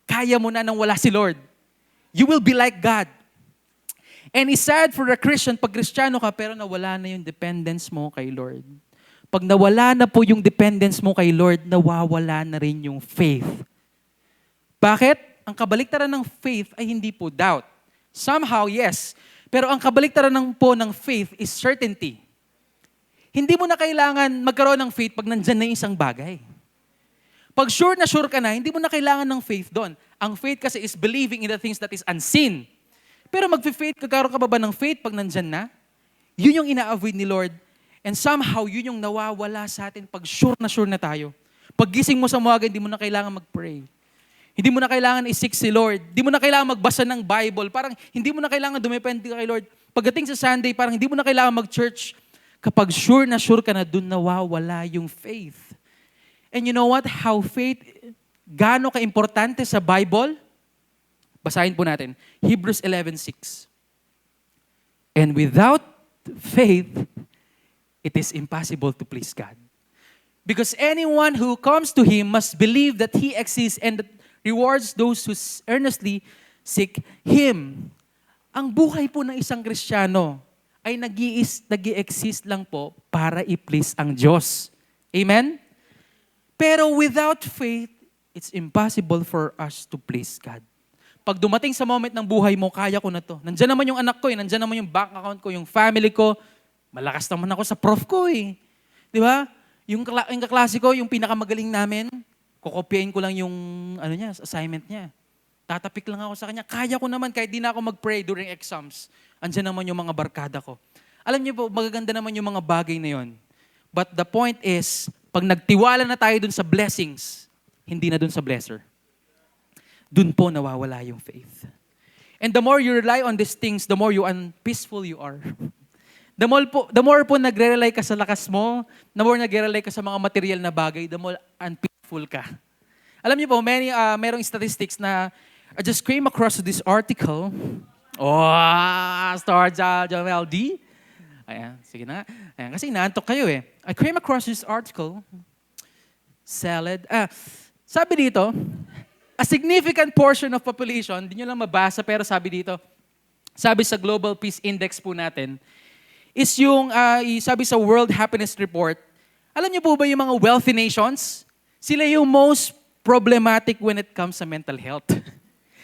Kaya mo na nang wala si Lord. You will be like God. And it's sad for a Christian, pag Kristiyano ka, pero nawala na yung dependence mo kay Lord. Pag nawala na po yung dependence mo kay Lord, nawawala na rin yung faith. Bakit? Ang kabaliktaran ng faith ay hindi po doubt. Somehow, yes. Pero ang kabaliktaran ng faith is certainty. Hindi mo na kailangan magkaroon ng faith pag nandyan na yung isang bagay. Pag sure na sure ka na, hindi mo na kailangan ng faith doon. Ang faith kasi is believing in the things that is unseen. Pero mag-faith, kakaroon ka ba ng faith pag nandyan na? Yun yung ina-avoid ni Lord. And somehow, yun yung nawawala sa atin pag sure na tayo. Pag gising mo sa umaga, hindi mo na kailangan mag-pray. Hindi mo na kailangan i-seek si Lord. Hindi mo na kailangan magbasa ng Bible. Parang hindi mo na kailangan dumepende kay Lord. Pagdating sa Sunday, parang hindi mo na kailangan mag-church. Kapag sure ka na, dun nawawala yung faith. And you know what? How faith, gaano ka-importante sa Bible? Basahin po natin. Hebrews 11:6. And without faith, it is impossible to please God. Because anyone who comes to Him must believe that He exists and that rewards those who earnestly seek Him. Ang buhay po ng isang Kristiyano ay nag-i-exist lang po para i-please ang Diyos. Amen? Pero without faith, it's impossible for us to please God. Pag dumating sa moment ng buhay mo, kaya ko na to. Nandyan naman yung anak ko nandyan naman yung bank account ko, yung family ko. Malakas naman ako sa prof ko Di ba? Yung kaklase ko, yung pinakamagaling namin, kokopyain ko lang yung assignment niya. Tatapik lang ako sa kanya. Kaya ko naman, kahit di na ako mag-pray during exams. Andyan naman yung mga barkada ko. Alam niyo po, magaganda naman yung mga bagay na yon. But the point is, pag nagtiwala na tayo dun sa blessings, hindi na dun sa blesser. Dun po nawawala yung faith. And the more you rely on these things, the more unpeaceful you are. The more po nagre-rely ka sa lakas mo, the more nagre-rely ka sa mga material na bagay, the more unpeaceful ka. Alam niyo po, merong statistics na I just came across this article. Star Joel D. Ayan, sige na. Ayan, kasi inaantok kayo I came across this article. Sabi dito, a significant portion of population, hindi nyo lang mabasa, pero sabi dito, sabi sa Global Peace Index po natin, is yung, sabi sa World Happiness Report, alam niyo po ba yung mga wealthy nations? Sila yung most problematic when it comes sa mental health.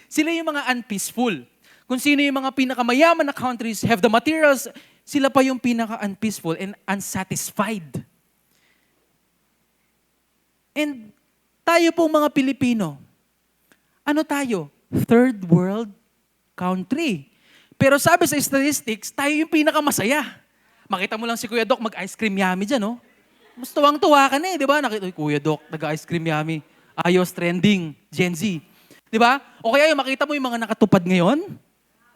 Sila yung mga unpeaceful. Kung sino yung mga pinakamayaman na countries have the materials, sila pa yung pinaka-unpeaceful and unsatisfied. And tayo pong mga Pilipino, ano tayo? Third world country. Pero sabi sa statistics, tayo yung pinakamasaya. Makita mo lang si Kuya Doc mag-ice cream yummy dyan, Mas tuwang-tuwa ka na di ba? Nakita, Kuya Doc, nag-ice cream yummy. Ayos, trending, Gen Z. Di ba? O kaya yung makita mo yung mga nakatupad ngayon,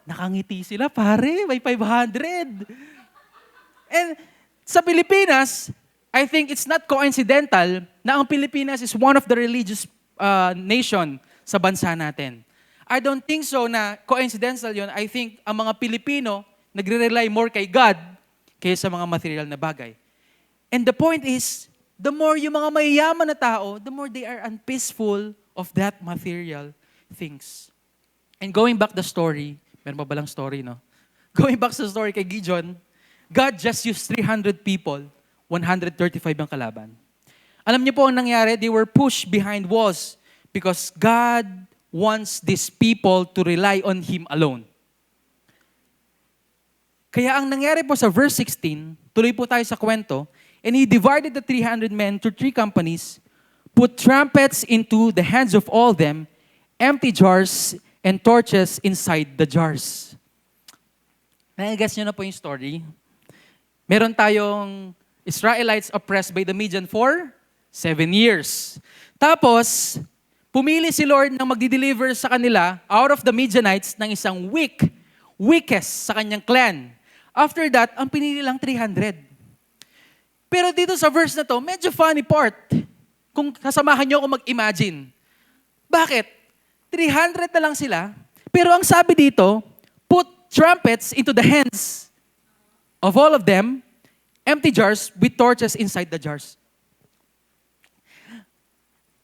nakangiti sila, pare, may 500. And sa Pilipinas, I think it's not coincidental na ang Pilipinas is one of the religious nation sa bansa natin. I don't think so na coincidental yun. I think ang mga Pilipino nagre-rely more kay God kaysa mga material na bagay. And the point is, the more yung mga mayayaman na tao, the more they are unpeaceful of that material things. And going back the story, meron pa balang story, Going back sa story kay Gideon, God just used 300 people, 135 ang kalaban. Alam niyo po ang nangyari? They were pushed behind walls because God wants these people to rely on Him alone. Kaya ang nangyari po sa verse 16, tuloy po tayo sa kwento, and He divided the 300 men to 3 companies, put trumpets into the hands of all them, empty jars and torches inside the jars. Nai-guess nyo na po yung story. Meron tayong Israelites oppressed by the Midian for 7 years. Tapos, pumili si Lord na magdi-deliver sa kanila out of the Midianites ng isang weakest sa kanyang clan. After that, ang pinili lang 300. Pero dito sa verse na to, medyo funny part. Kung kasamahan nyo ako mag-imagine. Bakit? 300 na lang sila, pero ang sabi dito, put trumpets into the hands of all of them, empty jars with torches inside the jars.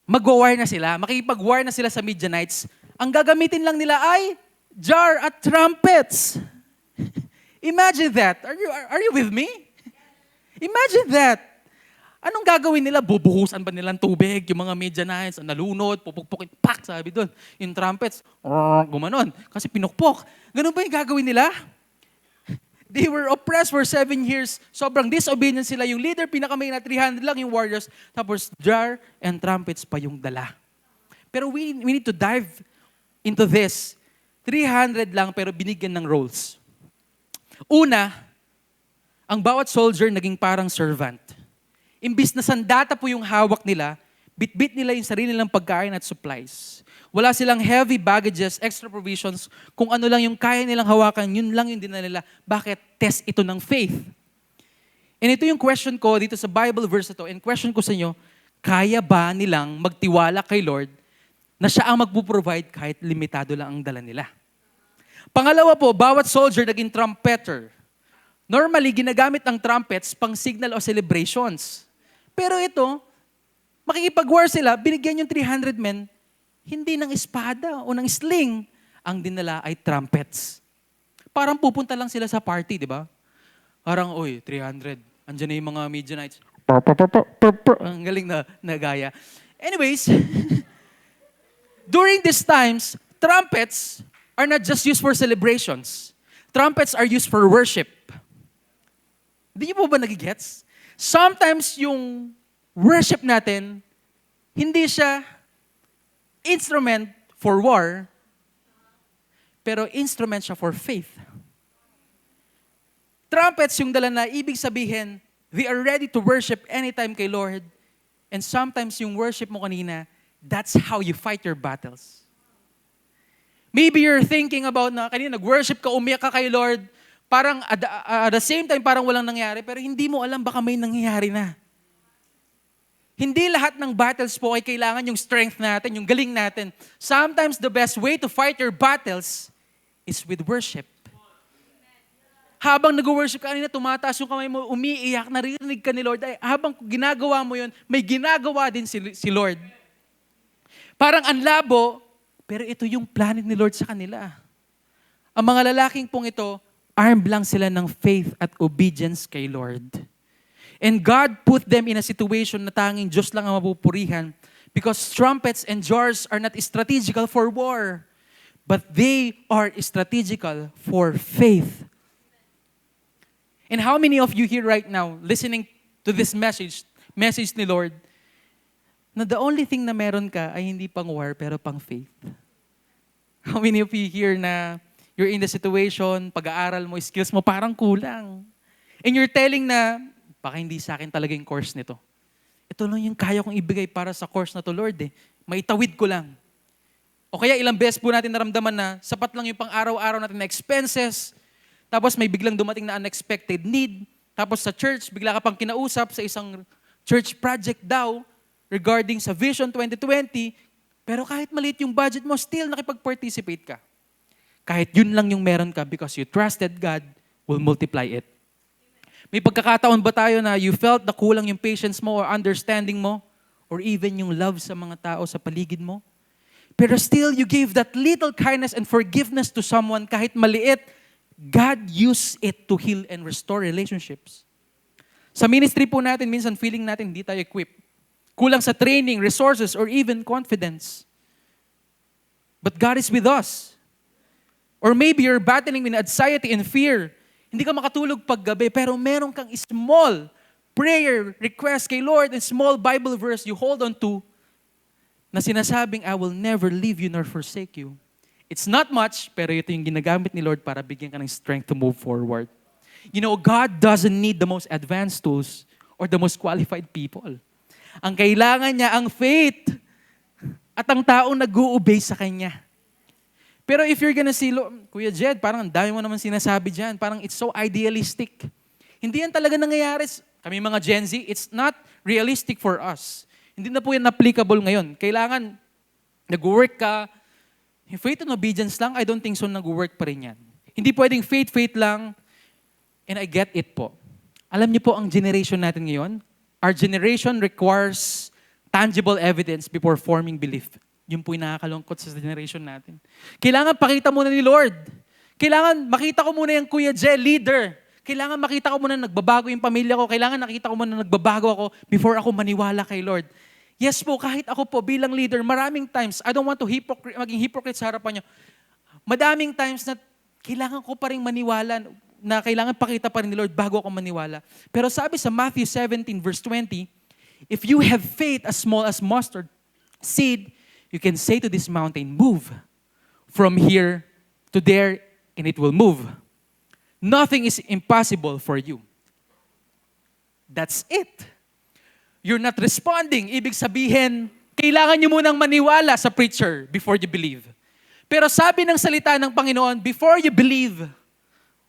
Mag-war na sila, makikipag-war na sila sa Midianites. Ang gagamitin lang nila ay jar at trumpets. Imagine that. Are you with me? Imagine that. Anong gagawin nila? Bubuhusan ba nilang tubig? Yung mga Midianites, nalunod, pupukpukin, pak, sabi doon. Yung trumpets, gumanon. Kasi pinukpok. Ganun ba yung gagawin nila? They were oppressed for 7 years. Sobrang disobedient sila. Yung leader, pinakamay na 300 lang yung warriors. Tapos jar and trumpets pa yung dala. Pero we need to dive into this. 300 lang pero binigyan ng roles. Una, ang bawat soldier naging parang servant. Imbis na sandata po yung hawak nila, bit-bit nila yung sarili nilang pagkain at supplies. Wala silang heavy baggages, extra provisions. Kung ano lang yung kaya nilang hawakan, yun lang yung dinala nila. Bakit? Test ito ng faith. And ito yung question ko dito sa Bible verse ito. And question ko sa inyo, kaya ba nilang magtiwala kay Lord na siya ang magpo-provide kahit limitado lang ang dala nila? Pangalawa po, bawat soldier naging trumpeter. Normally, ginagamit ang trumpets pang signal o celebrations. Pero ito, makikipag-war sila, binigyan yung 300 men, hindi ng espada o ng sling. Ang dinala ay trumpets. Parang pupunta lang sila sa party, di ba? Parang, 300. Andiyan na yung mga Midianites. Ang galing na gaya. Anyways, during these times, trumpets are not just used for celebrations. Trumpets are used for worship. Hindi niyo po ba nagigets? Sometimes yung worship natin, hindi siya instrument for war, pero instrument siya for faith. Trumpets yung dala na ibig sabihin, they are ready to worship anytime kay Lord. And sometimes yung worship mo kanina, that's how you fight your battles. Maybe you're thinking about na kanina nag-worship ka, umiyak ka kay Lord, parang at the same time parang walang nangyari, pero hindi mo alam baka may nangyayari na. Hindi lahat ng battles po ay kailangan yung strength natin, yung galing natin. Sometimes the best way to fight your battles is with worship. Habang nag-worship ka kanina, tumataas yung kamay mo, umiiyak, naririnig ka ni Lord. Ay, habang ginagawa mo yun, may ginagawa din si Lord. Parang ang labo, pero ito yung planet ni Lord sa kanila. Ang mga lalaking pong ito, armed lang sila ng faith at obedience kay Lord. And God put them in a situation na tanging Diyos lang ang mapupurihan because trumpets and jars are not strategical for war, but they are strategical for faith. And how many of you here right now, listening to this message ni Lord, na the only thing na meron ka ay hindi pang war, pero pang faith? How many of you here na you're in the situation, pag-aaral mo, skills mo, parang kulang. And you're telling na, baka hindi sa akin talaga yung course nito. Ito lang yung kaya kong ibigay para sa course na to, Lord. Maitawid ko lang. O kaya ilang beses po natin naramdaman na sapat lang yung pang-araw-araw natin na expenses, tapos may biglang dumating na unexpected need, tapos sa church, bigla ka pang kinausap sa isang church project daw regarding sa Vision 2020, pero kahit maliit yung budget mo, still nakipag-participate ka. Kahit yun lang yung meron ka because you trusted God will multiply it. May pagkakataon ba tayo na you felt na kulang yung patience mo or understanding mo or even yung love sa mga tao sa paligid mo? Pero still, you gave that little kindness and forgiveness to someone kahit maliit, God used it to heal and restore relationships. Sa ministry po natin, minsan feeling natin hindi tayo equipped. Kulang sa training, resources, or even confidence. But God is with us. Or maybe you're battling with anxiety and fear. Hindi ka makatulog paggabi, pero meron kang small prayer request kay Lord and small Bible verse you hold on to na sinasabing, I will never leave you nor forsake you. It's not much, pero ito yung ginagamit ni Lord para bigyan ka ng strength to move forward. You know, God doesn't need the most advanced tools or the most qualified people. Ang kailangan niya, ang faith at ang taong nag-uobey sa Kanya. Pero if you're gonna see, Kuya Jed, parang ang dami mo naman sinasabi dyan, parang it's so idealistic. Hindi yan talaga nangyayari. Kami mga Gen Z, it's not realistic for us. Hindi na po yan applicable ngayon. Kailangan, nag-work ka, faith and obedience lang, I don't think so nag-work pa rin yan. Hindi pwedeng faith lang, and I get it po. Alam niyo po ang generation natin ngayon, our generation requires tangible evidence before forming belief. Yun po yung nakakalungkot sa generation natin. Kailangan pakita muna ni Lord. Kailangan makita ko muna yung Kuya Jel, leader. Kailangan makita ko muna nagbabago yung pamilya ko. Kailangan nakita ko muna nagbabago ako before ako maniwala kay Lord. Yes po, kahit ako po bilang leader, maraming times, I don't want to maging hypocrite sa harapan nyo. Madaming times na kailangan ko pa rin maniwala, na kailangan pakita pa rin ni Lord bago ako maniwala. Pero sabi sa Matthew 17 verse 20, if you have faith as small as mustard seed, you can say to this mountain, move from here to there, and it will move. Nothing is impossible for you. That's it. You're not responding. Ibig sabihin, kailangan nyo munang maniwala sa preacher before you believe. Pero sabi ng salita ng Panginoon, before you believe,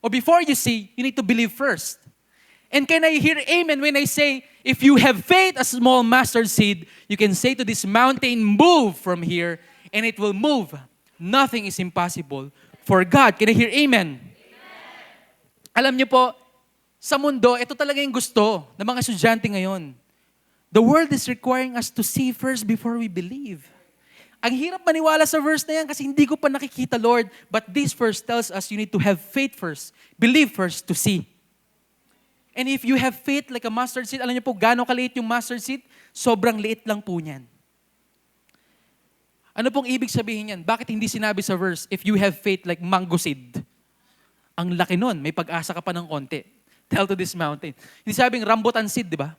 or before you see, you need to believe first. And can I hear amen when I say, if you have faith as small mustard seed, you can say to this mountain, move from here, and it will move. Nothing is impossible for God. Can I hear amen? Alam niyo po, sa mundo, ito talaga yung gusto ng mga estudyante ngayon. The world is requiring us to see first before we believe. Ang hirap maniwala sa verse na yan kasi hindi ko pa nakikita, Lord. But this verse tells us you need to have faith first. Believe first to see. And if you have faith like a mustard seed, alam niyo po, gano'ng kaliit yung mustard seed? Sobrang liit lang po niyan. Ano pong ibig sabihin yan? Bakit hindi sinabi sa verse, if you have faith like mango seed? Ang laki nun, may pag-asa ka pa ng konti. Tell to this mountain. Hindi sabing rambutan seed, di ba?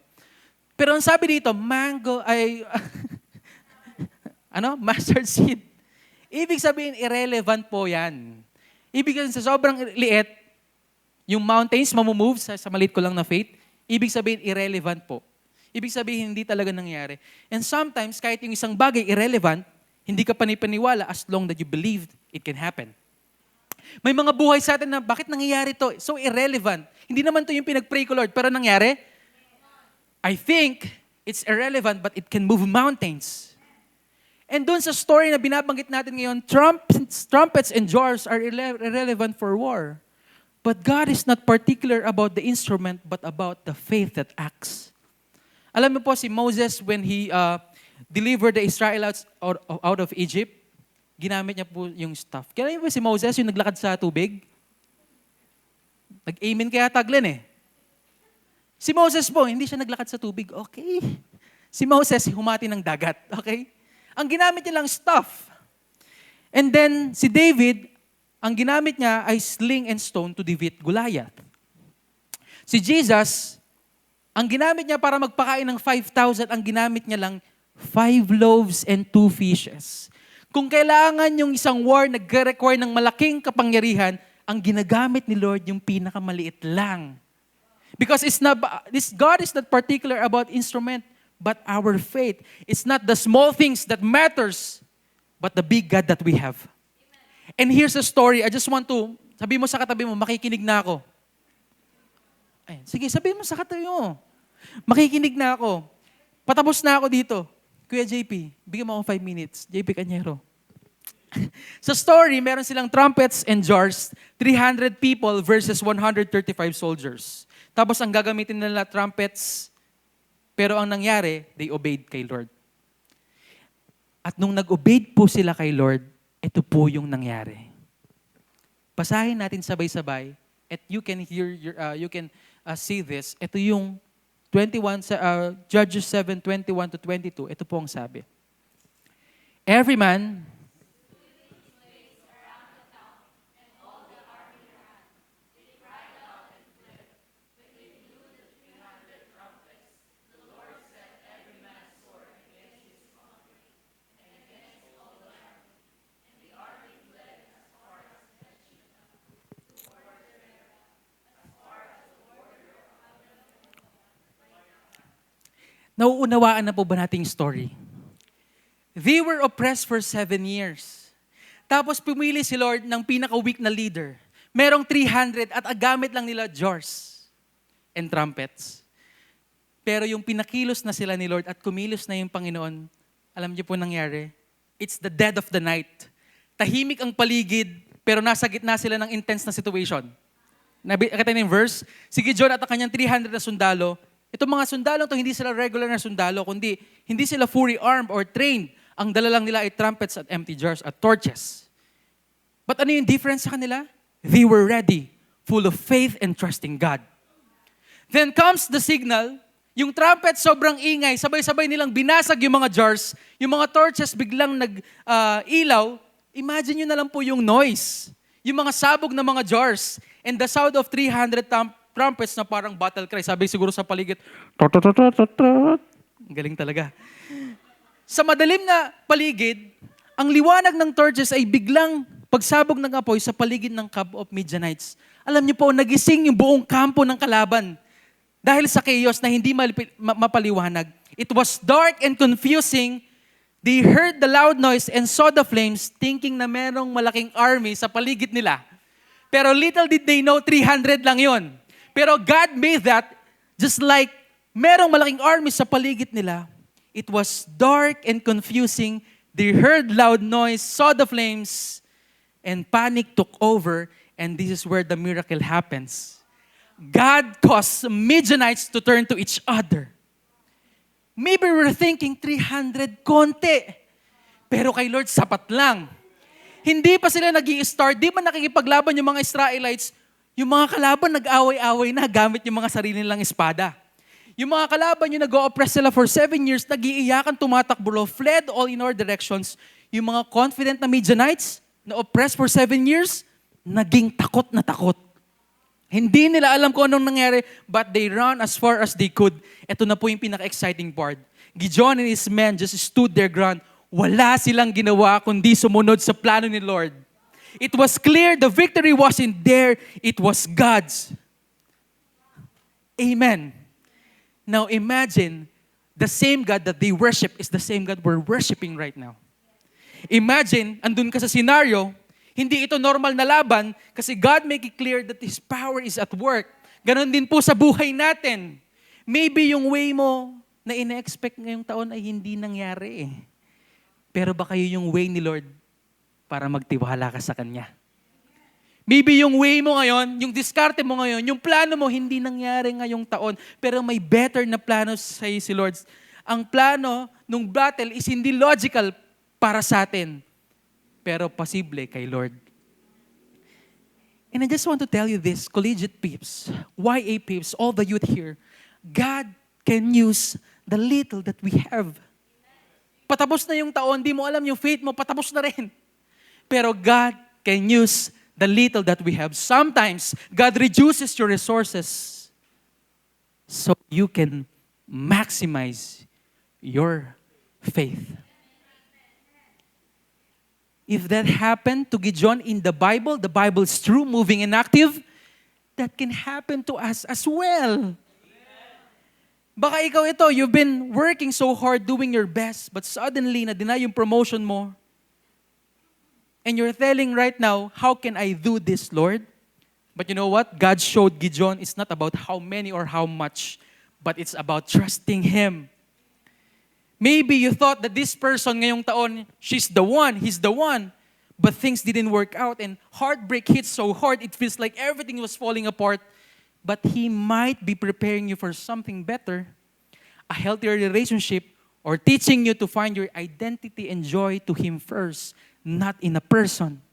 Pero ang sabi dito, mango ay... mustard seed. Ibig sabihin, irrelevant po yan. Ibig sabihin, sa sobrang liit, yung mountains mamumove sa maliit ko lang na faith, ibig sabihin, irrelevant po. Ibig sabihin, hindi talaga nangyari. And sometimes, kahit yung isang bagay irrelevant, hindi ka panipaniwala as long that you believe it can happen. May mga buhay sa atin na, bakit nangyayari to? So irrelevant. Hindi naman to yung pinag-pray ko, Lord, pero nangyari? I think it's irrelevant, but it can move mountains. And doon sa story na binabanggit natin ngayon, trumpets and jars are irrelevant for war. But God is not particular about the instrument, but about the faith that acts. Alam mo po si Moses, when he delivered the Israelites out of Egypt, ginamit niya po yung staff. Kaya niyo ba si Moses, yung naglakad sa tubig? Nag-amen kaya taglan eh. Si Moses po, hindi siya naglakad sa tubig. Okay. Si Moses, humati ng dagat. Okay. Ang ginamit niya lang staff. And then, si David, ang ginamit niya ay sling and stone to defeat Goliath. Si Jesus, ang ginamit niya para magpakain ng 5,000, ang ginamit niya lang 5 loaves and 2 fishes. Kung kailangan yung isang war nag-require ng malaking kapangyarihan, ang ginagamit ni Lord yung pinakamaliit lang. Because God is not particular about instrument, but our faith. It's not the small things that matters, but the big God that we have. And here's a story. I just want to, sabi mo sa katabi mo, makikinig na ako. Ay, sige, sabi mo sa katabi mo, makikinig na ako. Patapos na ako dito. Kuya JP, bigyan mo ako 5 minutes. JP Cañero. Sa story, meron silang trumpets and jars, 300 people versus 135 soldiers. Tapos ang gagamitin nila trumpets, pero ang nangyari, they obeyed kay Lord. At nung nag-obeyed po sila kay Lord, ito po yung nangyari. Basahin natin sabay-sabay, at you can see this. Ito yung 21 Judges 7:21 to 22. Ito po ang sabi. Every man nauunawaan na po ba nating story? They were oppressed for 7 years. Tapos pumili si Lord ng pinaka-weak na leader. Merong 300 at agamit lang nila jars and trumpets. Pero yung pinakilos na sila ni Lord at kumilos na yung Panginoon, alam niyo po nangyari? It's the dead of the night. Tahimik ang paligid, pero nasa gitna sila ng intense na situation. Nakita niyo yung verse? Si Gideon at ang kanyang 300 na sundalo, itong mga sundalo to hindi sila regular na sundalo, kundi hindi sila fully armed or trained. Ang dala lang nila ay trumpets at empty jars at torches. But ano yung difference sa kanila? They were ready, full of faith and trust in God. Then comes the signal, yung trumpet sobrang ingay, sabay-sabay nilang binasag yung mga jars, yung mga torches biglang nag-ilaw. Imagine nyo na lang po yung noise, yung mga sabog na mga jars, and the sound of 300 trumpets na parang battle cry. Sabi siguro sa paligid, ang galing talaga. Sa madilim na paligid, ang liwanag ng torches ay biglang pagsabog ng apoy sa paligid ng Camp of Midianites. Alam niyo po, nagising yung buong kampo ng kalaban dahil sa chaos na hindi mapaliwanag. It was dark and confusing. They heard the loud noise and saw the flames, thinking na merong malaking army sa paligid nila. Pero little did they know, 300 lang yon. Pero God made that just like merong malaking army sa paligid nila. It was dark and confusing. They heard loud noise, saw the flames, and panic took over. And this is where the miracle happens. God caused Midianites to turn to each other. Maybe we're thinking 300 konti. Pero kay Lord, sapat lang. Hindi pa sila nag-i-start, di ba nakikipaglaban yung mga Israelites, yung mga kalaban nag-away-away na gamit yung mga sarili nilang espada. Yung mga kalaban yung nag-o-oppress sila for 7 years, nag-iiyakan, tumatakbo, fled all in all directions. Yung mga confident na Midianites, na oppressed for 7 years, naging takot na takot. Hindi nila alam kung anong nangyari, but they ran as far as they could. Ito na po yung pinaka-exciting part. Gideon and his men just stood their ground. Wala silang ginawa kundi sumunod sa plano ni Lord. It was clear the victory wasn't there, it was God's. Amen. Now imagine, the same God that they worship is the same God we're worshiping right now. Imagine, andun ka sa scenario, hindi ito normal na laban kasi God make it clear that His power is at work. Ganon din po sa buhay natin. Maybe yung way mo na ina-expect ngayong taon ay hindi nangyari eh. Pero baka yun yung way ni Lord para magtiwala ka sa Kanya. Maybe yung way mo ngayon, yung diskarte mo ngayon, yung plano mo hindi nangyari ngayong taon, pero may better na plano sa si Lord. Ang plano nung battle is hindi logical para sa atin, pero posible kay Lord. And I just want to tell you this, collegiate peeps, YA peeps, all the youth here, God can use the little that we have. Patapos na yung taon, di mo alam yung faith mo, patapos na rin. Pero God can use the little that we have. Sometimes, God reduces your resources so you can maximize your faith. If that happened to Gideon in the Bible is true, moving and active, that can happen to us as well. Baka ikaw ito, you've been working so hard, doing your best, but suddenly, na-deny yung promotion mo, and you're telling right now, how can I do this, Lord? But you know what? God showed Gideon, it's not about how many or how much, but it's about trusting Him. Maybe you thought that this person ngayong taon, she's the one, he's the one, but things didn't work out and heartbreak hits so hard, it feels like everything was falling apart, but He might be preparing you for something better, a healthier relationship, or teaching you to find your identity and joy to Him first, not in a person.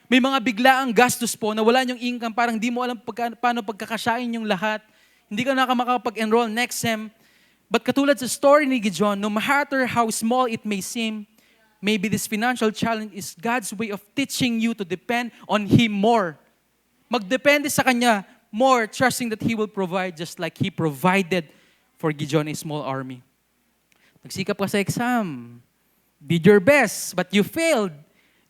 May mga biglaang gastos po na wala niyong income, parang di mo alam paano pagkakasyain yung lahat. Hindi ka makakapag-enroll next sem. But katulad sa story ni Gideon, no matter how small it may seem, maybe this financial challenge is God's way of teaching you to depend on Him more. Magdepende sa Kanya more, trusting that He will provide just like He provided for Gideon, a small army. Nagsikap ka sa exam, did your best, but you failed.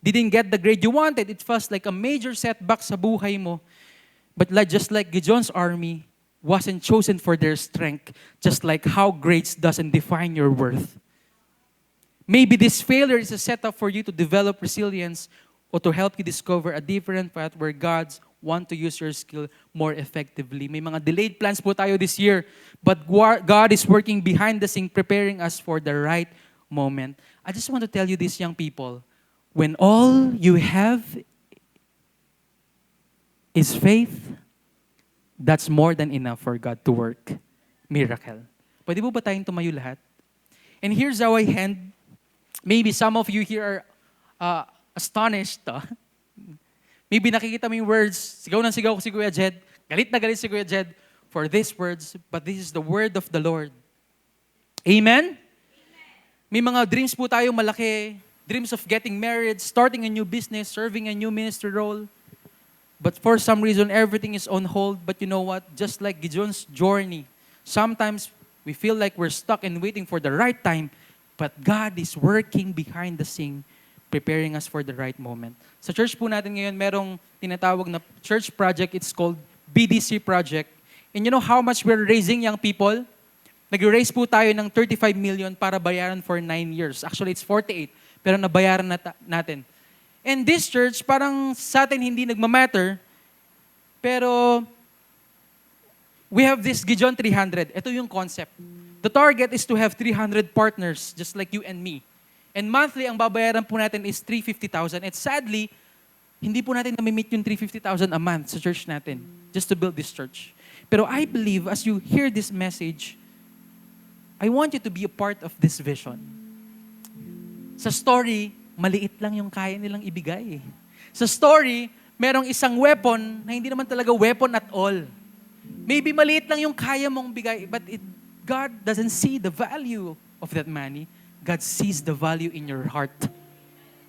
Didn't get the grade you wanted. It felt like a major setback sa buhay mo. But just like Gideon's army, wasn't chosen for their strength, just like how grades doesn't define your worth. Maybe this failure is a setup for you to develop resilience or to help you discover a different path where God's want to use your skill more effectively. May mga delayed plans po tayo this year, but God is working behind the scenes, preparing us for the right moment. I just want to tell you this, young people, when all you have is faith, that's more than enough for God to work miracle. Pwede po ba tayong tumayo lahat? And here's how I end Maybe some of you here are astonished. Maybe nakikita mo yung words, sigaw ng sigaw ko si Kuya Jed, galit na galit si Kuya Jed for these words, but this is the word of the Lord. Amen? May mga dreams po tayo malaki, dreams of getting married, starting a new business, serving a new ministry role. But for some reason, everything is on hold. But you know what? Just like Gideon's journey, sometimes we feel like we're stuck and waiting for the right time, but God is working behind the scene, preparing us for the right moment. Sa church po natin ngayon, merong tinatawag na church project. It's called BDC Project. And you know how much we're raising young people? Nag-raise po tayo ng 35 million para bayaran for 9 years. Actually, it's 48. Pero nabayaran natin. And this church, parang sa atin hindi nagmamatter, pero we have this Gideon 300. Ito yung concept. The target is to have 300 partners, just like you and me. And monthly, ang babayaran po natin is 350,000. And sadly, hindi po natin nami-meet yung 350,000 a month sa church natin, just to build this church. Pero I believe, as you hear this message, I want you to be a part of this vision. Sa story, maliit lang yung kaya nilang ibigay. Sa story, merong isang weapon na hindi naman talaga weapon at all. Maybe maliit lang yung kaya mong bigay, but God doesn't see the value of that money. God sees the value in your heart.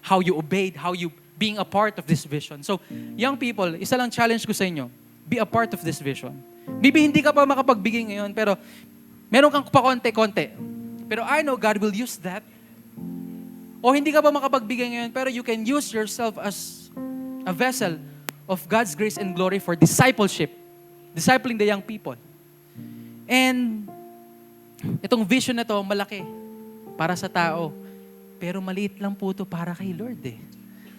How you obeyed, how you being a part of this vision. So, young people, isa lang challenge ko sa inyo, be a part of this vision. Maybe hindi ka pa makapagbigay ngayon, pero meron kang pa konti-konti. Pero I know God will use that. O hindi ka pa makapagbigay ngayon, pero you can use yourself as a vessel of God's grace and glory for discipleship. Discipling the young people. And itong vision na to, malaki para sa tao. Pero maliit lang po ito para kay Lord eh.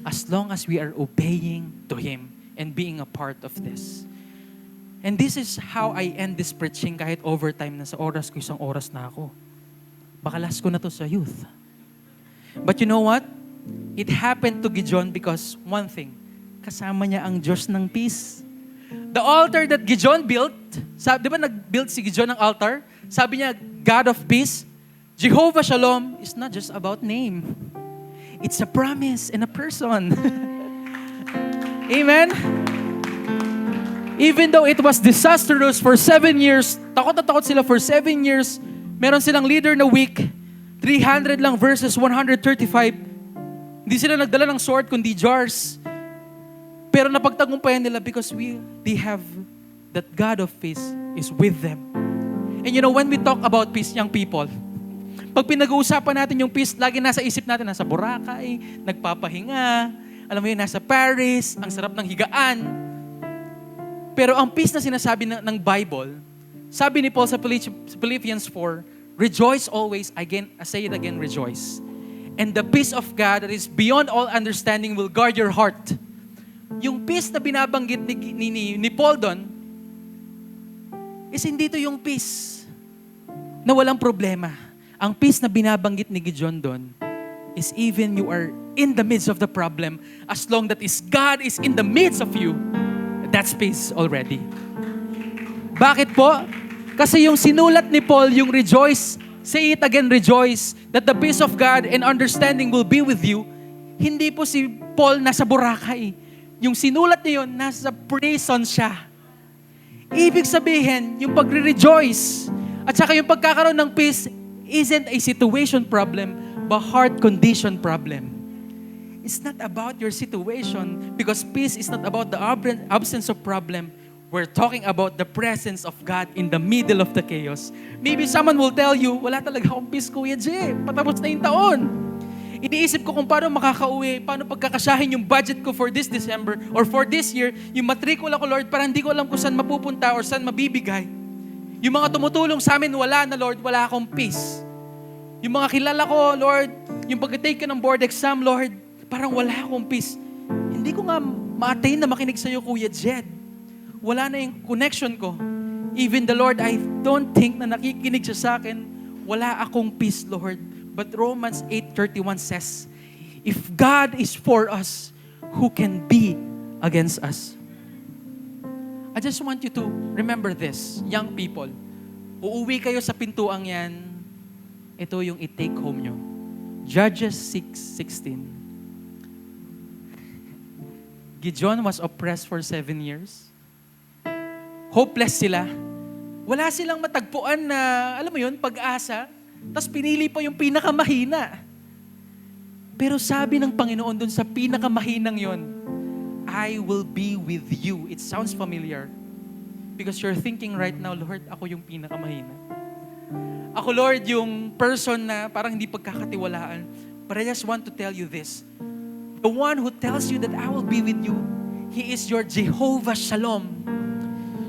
As long as we are obeying to Him and being a part of this. And this is how I end this preaching kahit overtime na sa oras ko, isang oras na ako. Baka last ko na to sa youth. But you know what? It happened to Gideon because one thing, kasama niya ang Diyos ng peace. The altar that Gideon built, di ba nag-build si Gideon ng altar? Sabi niya, God of peace, Jehovah Shalom is not just about name. It's a promise and a person. Amen? Even though it was disastrous for 7 years, takot na takot sila for 7 years, meron silang leader na weak, 300 lang versus 135. Hindi sila nagdala ng sword kundi jars. Pero napagtagumpayan nila because they have that God of peace is with them. And you know, when we talk about peace, young people, pag pinag-uusapan natin yung peace, lagi nasa isip natin, nasa Boracay, nagpapahinga, alam mo yun, nasa Paris, ang sarap ng higaan. Pero ang peace na sinasabi ng Bible, sabi ni Paul sa Philippians 4, rejoice always, again, I say it again, rejoice. And the peace of God that is beyond all understanding will guard your heart. Yung peace na binabanggit ni Paul doon, is hindi ito yung peace na walang problema. Ang peace na binabanggit ni Gideon doon is even you are in the midst of the problem, as long that is God is in the midst of you, that's peace already. Bakit po? Kasi yung sinulat ni Paul, yung rejoice, say it again, rejoice, that the peace of God and understanding will be with you. Hindi po si Paul nasa Boracay. Yung sinulat niya yun, nasa prison siya. Ibig sabihin, yung pagre-rejoice at saka yung pagkakaroon ng peace isn't a situation problem, but heart condition problem. It's not about your situation because peace is not about the absence of problem. We're talking about the presence of God in the middle of the chaos. Maybe someone will tell you, wala talaga akong peace, Kuya J. Patapos na yung taon. Iniisip ko kung paano makakauwi, paano pagkakasyahin yung budget ko for this December or for this year, yung matrikula ko, Lord, parang hindi ko alam kung saan mapupunta or saan mabibigay. Yung mga tumutulong sa amin, wala na, Lord, wala akong peace. Yung mga kilala ko, Lord, yung pag-take ka ng board exam, Lord, parang wala akong peace. Hindi ko nga ma-attain na makinig sa'yo, Kuya Jed. Wala na yung connection ko. Even the Lord, I don't think na nakikinig siya sa akin, wala akong peace, Lord. But Romans 8:31 says, if God is for us, who can be against us? I just want you to remember this, young people. Uuwi kayo sa pintuang yan, ito yung i-take home nyo. Judges 6:16. Gideon was oppressed for 7 years. Hopeless sila. Wala silang matagpuan na, alam mo yun, pag-asa. Tapos pinili pa yung pinakamahina. Pero sabi ng Panginoon dun sa pinakamahinang yon, I will be with you. It sounds familiar. Because you're thinking right now, Lord, ako yung pinakamahina. Ako, Lord, yung person na parang hindi pagkakatiwalaan. But I just want to tell you this. The one who tells you that I will be with you, He is your Jehovah Shalom.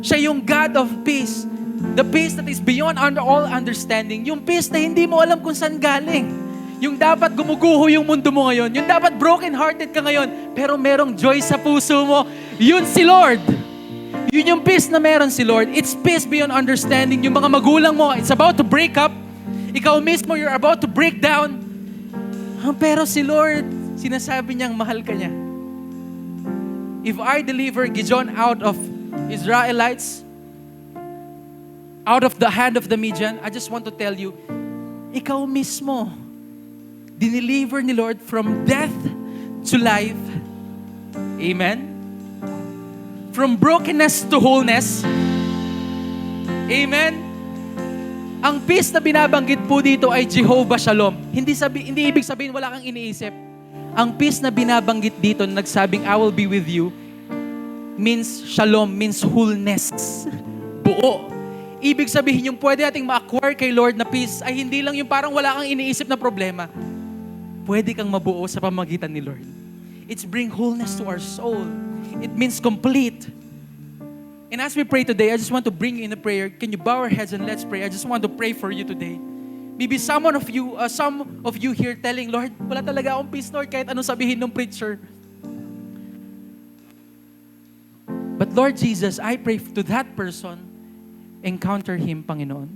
Siya yung God of peace. The peace that is beyond all understanding. Yung peace na hindi mo alam kung saan galing. Yung dapat gumuguho yung mundo mo ngayon. Yung dapat broken-hearted ka ngayon. Pero merong joy sa puso mo. Yun si Lord. Yun yung peace na meron si Lord. It's peace beyond understanding. Yung mga magulang mo, it's about to break up. Ikaw mismo, you're about to break down. Pero si Lord, sinasabi niyang mahal ka niya. If I deliver Gideon out of Israelites, out of the hand of the Midian, I just want to tell you, ikaw mismo, dineliver ni Lord from death to life. Amen? From brokenness to wholeness. Amen? Ang peace na binabanggit po dito ay Jehovah Shalom. Hindi ibig sabihin wala kang iniisip. Ang peace na binabanggit dito na nagsabing I will be with you means Shalom, means wholeness. Buo. Ibig sabihin yung pwede nating ma-acquire kay Lord na peace ay hindi lang yung parang wala kang iniisip na problema. Pwede kang mabuo sa pamagitan ni Lord. It's bring wholeness to our soul. It means complete. And as we pray today, I just want to bring you in a prayer. Can you bow our heads and let's pray? I just want to pray for you today. Maybe some of you here telling, Lord, wala talaga akong peace, Lord, kahit anong sabihin ng preacher. But Lord Jesus, I pray to that person, encounter him, Panginoon.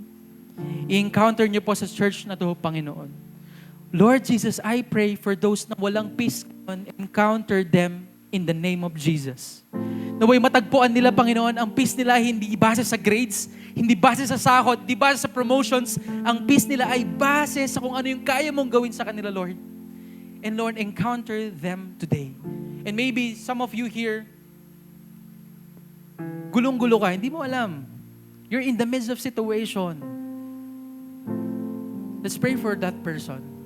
I-encounter niyo po sa church na to, Panginoon. Lord Jesus, I pray for those na walang peace, encounter them in the name of Jesus. Naway matagpuan nila, Panginoon, ang peace nila hindi base sa grades, hindi base sa sahod, hindi base sa promotions. Ang peace nila ay base sa kung ano yung kaya mong gawin sa kanila, Lord. And Lord, encounter them today. And maybe some of you here, gulong-gulo ka, hindi mo alam. You're in the midst of situation. Let's pray for that person.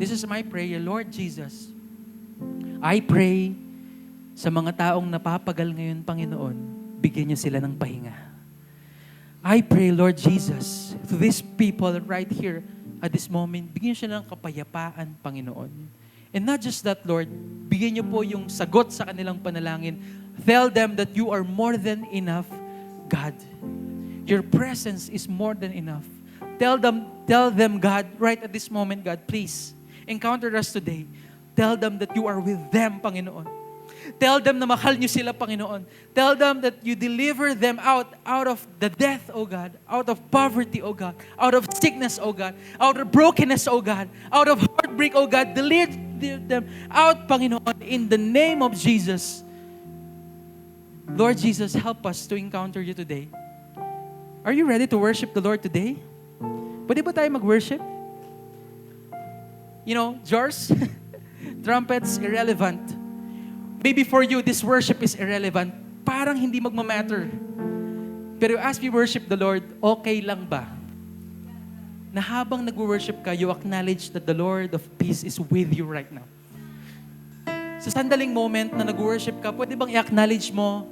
This is my prayer, Lord Jesus. I pray sa mga taong napapagal ngayon, Panginoon, bigyan niyo sila ng pahinga. I pray, Lord Jesus, to these people right here at this moment, bigyan niyo sila ng kapayapaan, Panginoon. And not just that, Lord, bigyan niyo po yung sagot sa kanilang panalangin. Tell them that you are more than enough, God. Your presence is more than enough. Tell them, God, right at this moment, God, please, encounter us today. Tell them that you are with them, Panginoon. Tell them na mahal niyo sila, Panginoon. Tell them that you deliver them out of the death, O God, out of poverty, O God, out of sickness, O God, out of brokenness, O God, out of heartbreak, O God. Deliver them out, Panginoon, in the name of Jesus. Lord Jesus, help us to encounter you today. Are you ready to worship the Lord today? Pwede ba tayo mag-worship? You know, jars, trumpets, irrelevant. Maybe for you, this worship is irrelevant. Parang hindi magmamatter. Pero as we worship the Lord, okay lang ba? Na habang nag-worship ka, you acknowledge that the Lord of peace is with you right now. Sa sandaling moment na nag-worship ka, pwede bang i-acknowledge mo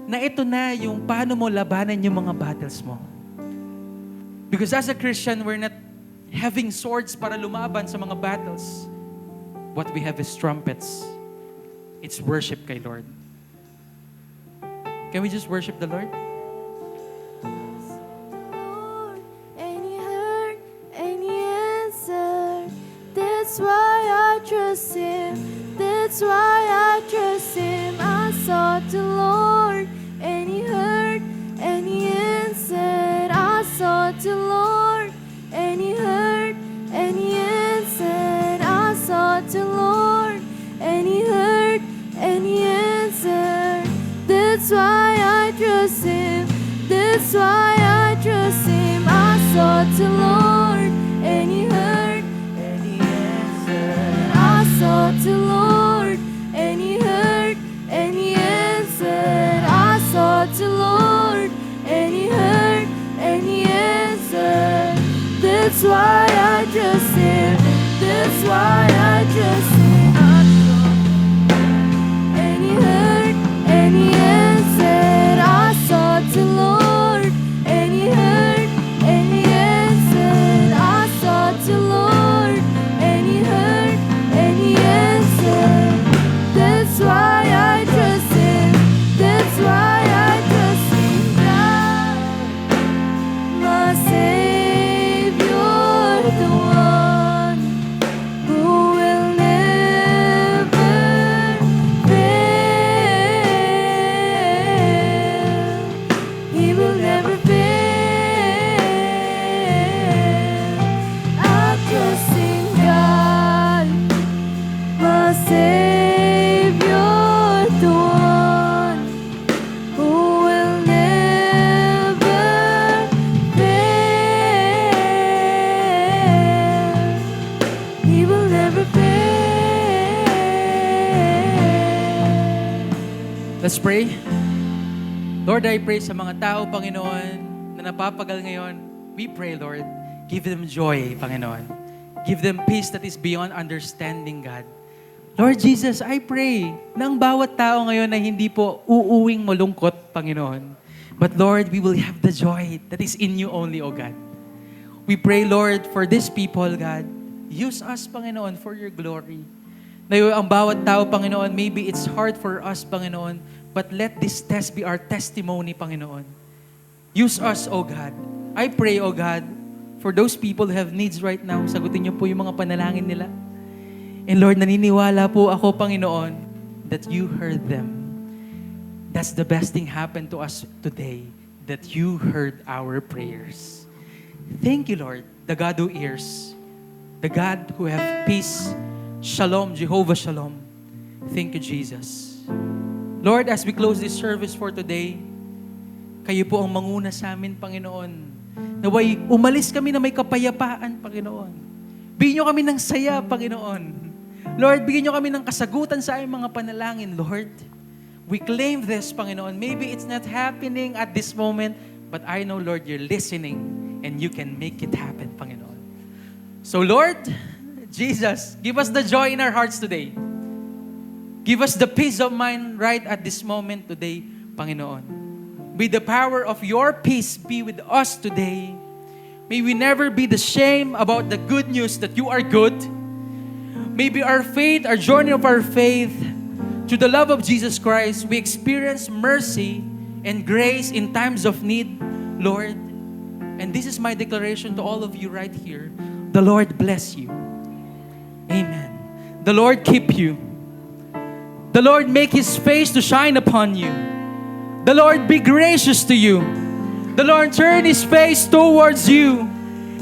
na ito na yung paano mo labanan yung mga battles mo? Because as a Christian, we're not having swords para lumaban sa mga battles. What we have is trumpets. It's worship kay Lord. Can we just worship the Lord? And He heard and He answered. That's why I trust Him. That's why I trust Him. I sought the Lord and He heard and He answered. I sought the Lord and He heard and He answered. I sought the Lord and He heard and He answered. That's why I trust Him. That's why I trust Him. I sought the Lord and He heard. That's why I trust Him. That's why I trust Him. Any hurt, any answer, I sought the Lord. Any hurt, any answer, I sought the Lord. Any hurt, any answer. That's why I trust Him. That's why I trust in God, my Savior, the one who will never fail. He will never fail. I trust in God, my Savior, the one who will never fail. He will never fail. Let's pray. Lord, I pray sa mga tao, Panginoon, na napapagal ngayon. We pray, Lord, give them joy, Panginoon. Give them peace that is beyond understanding, God. Lord Jesus, I pray na ang bawat tao ngayon na hindi po uuwing malungkot, Panginoon. But Lord, we will have the joy that is in you only, O God. We pray, Lord, for these people, God. Use us, Panginoon, for your glory. Na yung ang bawat tao, Panginoon, maybe it's hard for us, Panginoon, but let this test be our testimony, Panginoon. Use us, O God. I pray, O God, for those people who have needs right now, sagutin niyo po yung mga panalangin nila. And Lord, naniniwala po ako, Panginoon, that you heard them. That's the best thing happened to us today, that you heard our prayers. Thank you, Lord, the God who hears, the God who have peace. Shalom, Jehovah Shalom. Thank you, Jesus. Lord, as we close this service for today, kayo po ang manguna sa amin, Panginoon. Naway, umalis kami na may kapayapaan, Panginoon. Bigyan nyo kami ng saya, Panginoon. Lord, bigyan nyo kami ng kasagutan sa aming mga panalangin, Lord. We claim this, Panginoon. Maybe it's not happening at this moment, but I know, Lord, you're listening and you can make it happen, Panginoon. So, Lord, Jesus, give us the joy in our hearts today. Give us the peace of mind right at this moment today, Panginoon. May the power of your peace be with us today. May we never be ashamed about the good news that you are good. Maybe our faith, our journey of our faith, to the love of Jesus Christ, we experience mercy and grace in times of need, Lord. And this is my declaration to all of you right here. The Lord bless you. Amen. The Lord keep you. The Lord make His face to shine upon you. The Lord be gracious to you. The Lord turn His face towards you.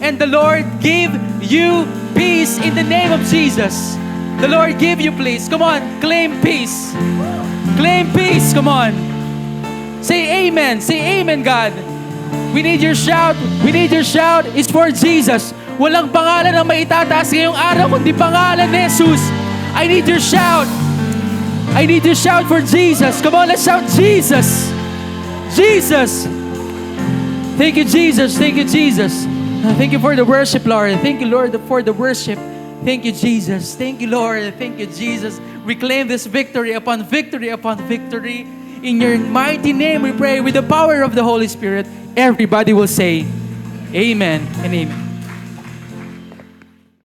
And the Lord give you peace in the name of Jesus. The Lord give you peace. Come on, claim peace. Claim peace. Come on. Say amen. Say amen, God. We need your shout. We need your shout. It's for Jesus. Walang pangalan na maitataas ngayong araw kundi pangalan ni Jesus. I need your shout. I need your shout for Jesus. Come on, let's shout Jesus. Jesus. Thank you, Jesus. Thank you, Jesus. Thank you for the worship, Lord. Thank you, Lord, for the worship. Thank you, Jesus. Thank you, Lord. Thank you, Jesus. We claim this victory upon victory upon victory. In your mighty name we pray with the power of the Holy Spirit. Everybody will say, Amen and Amen.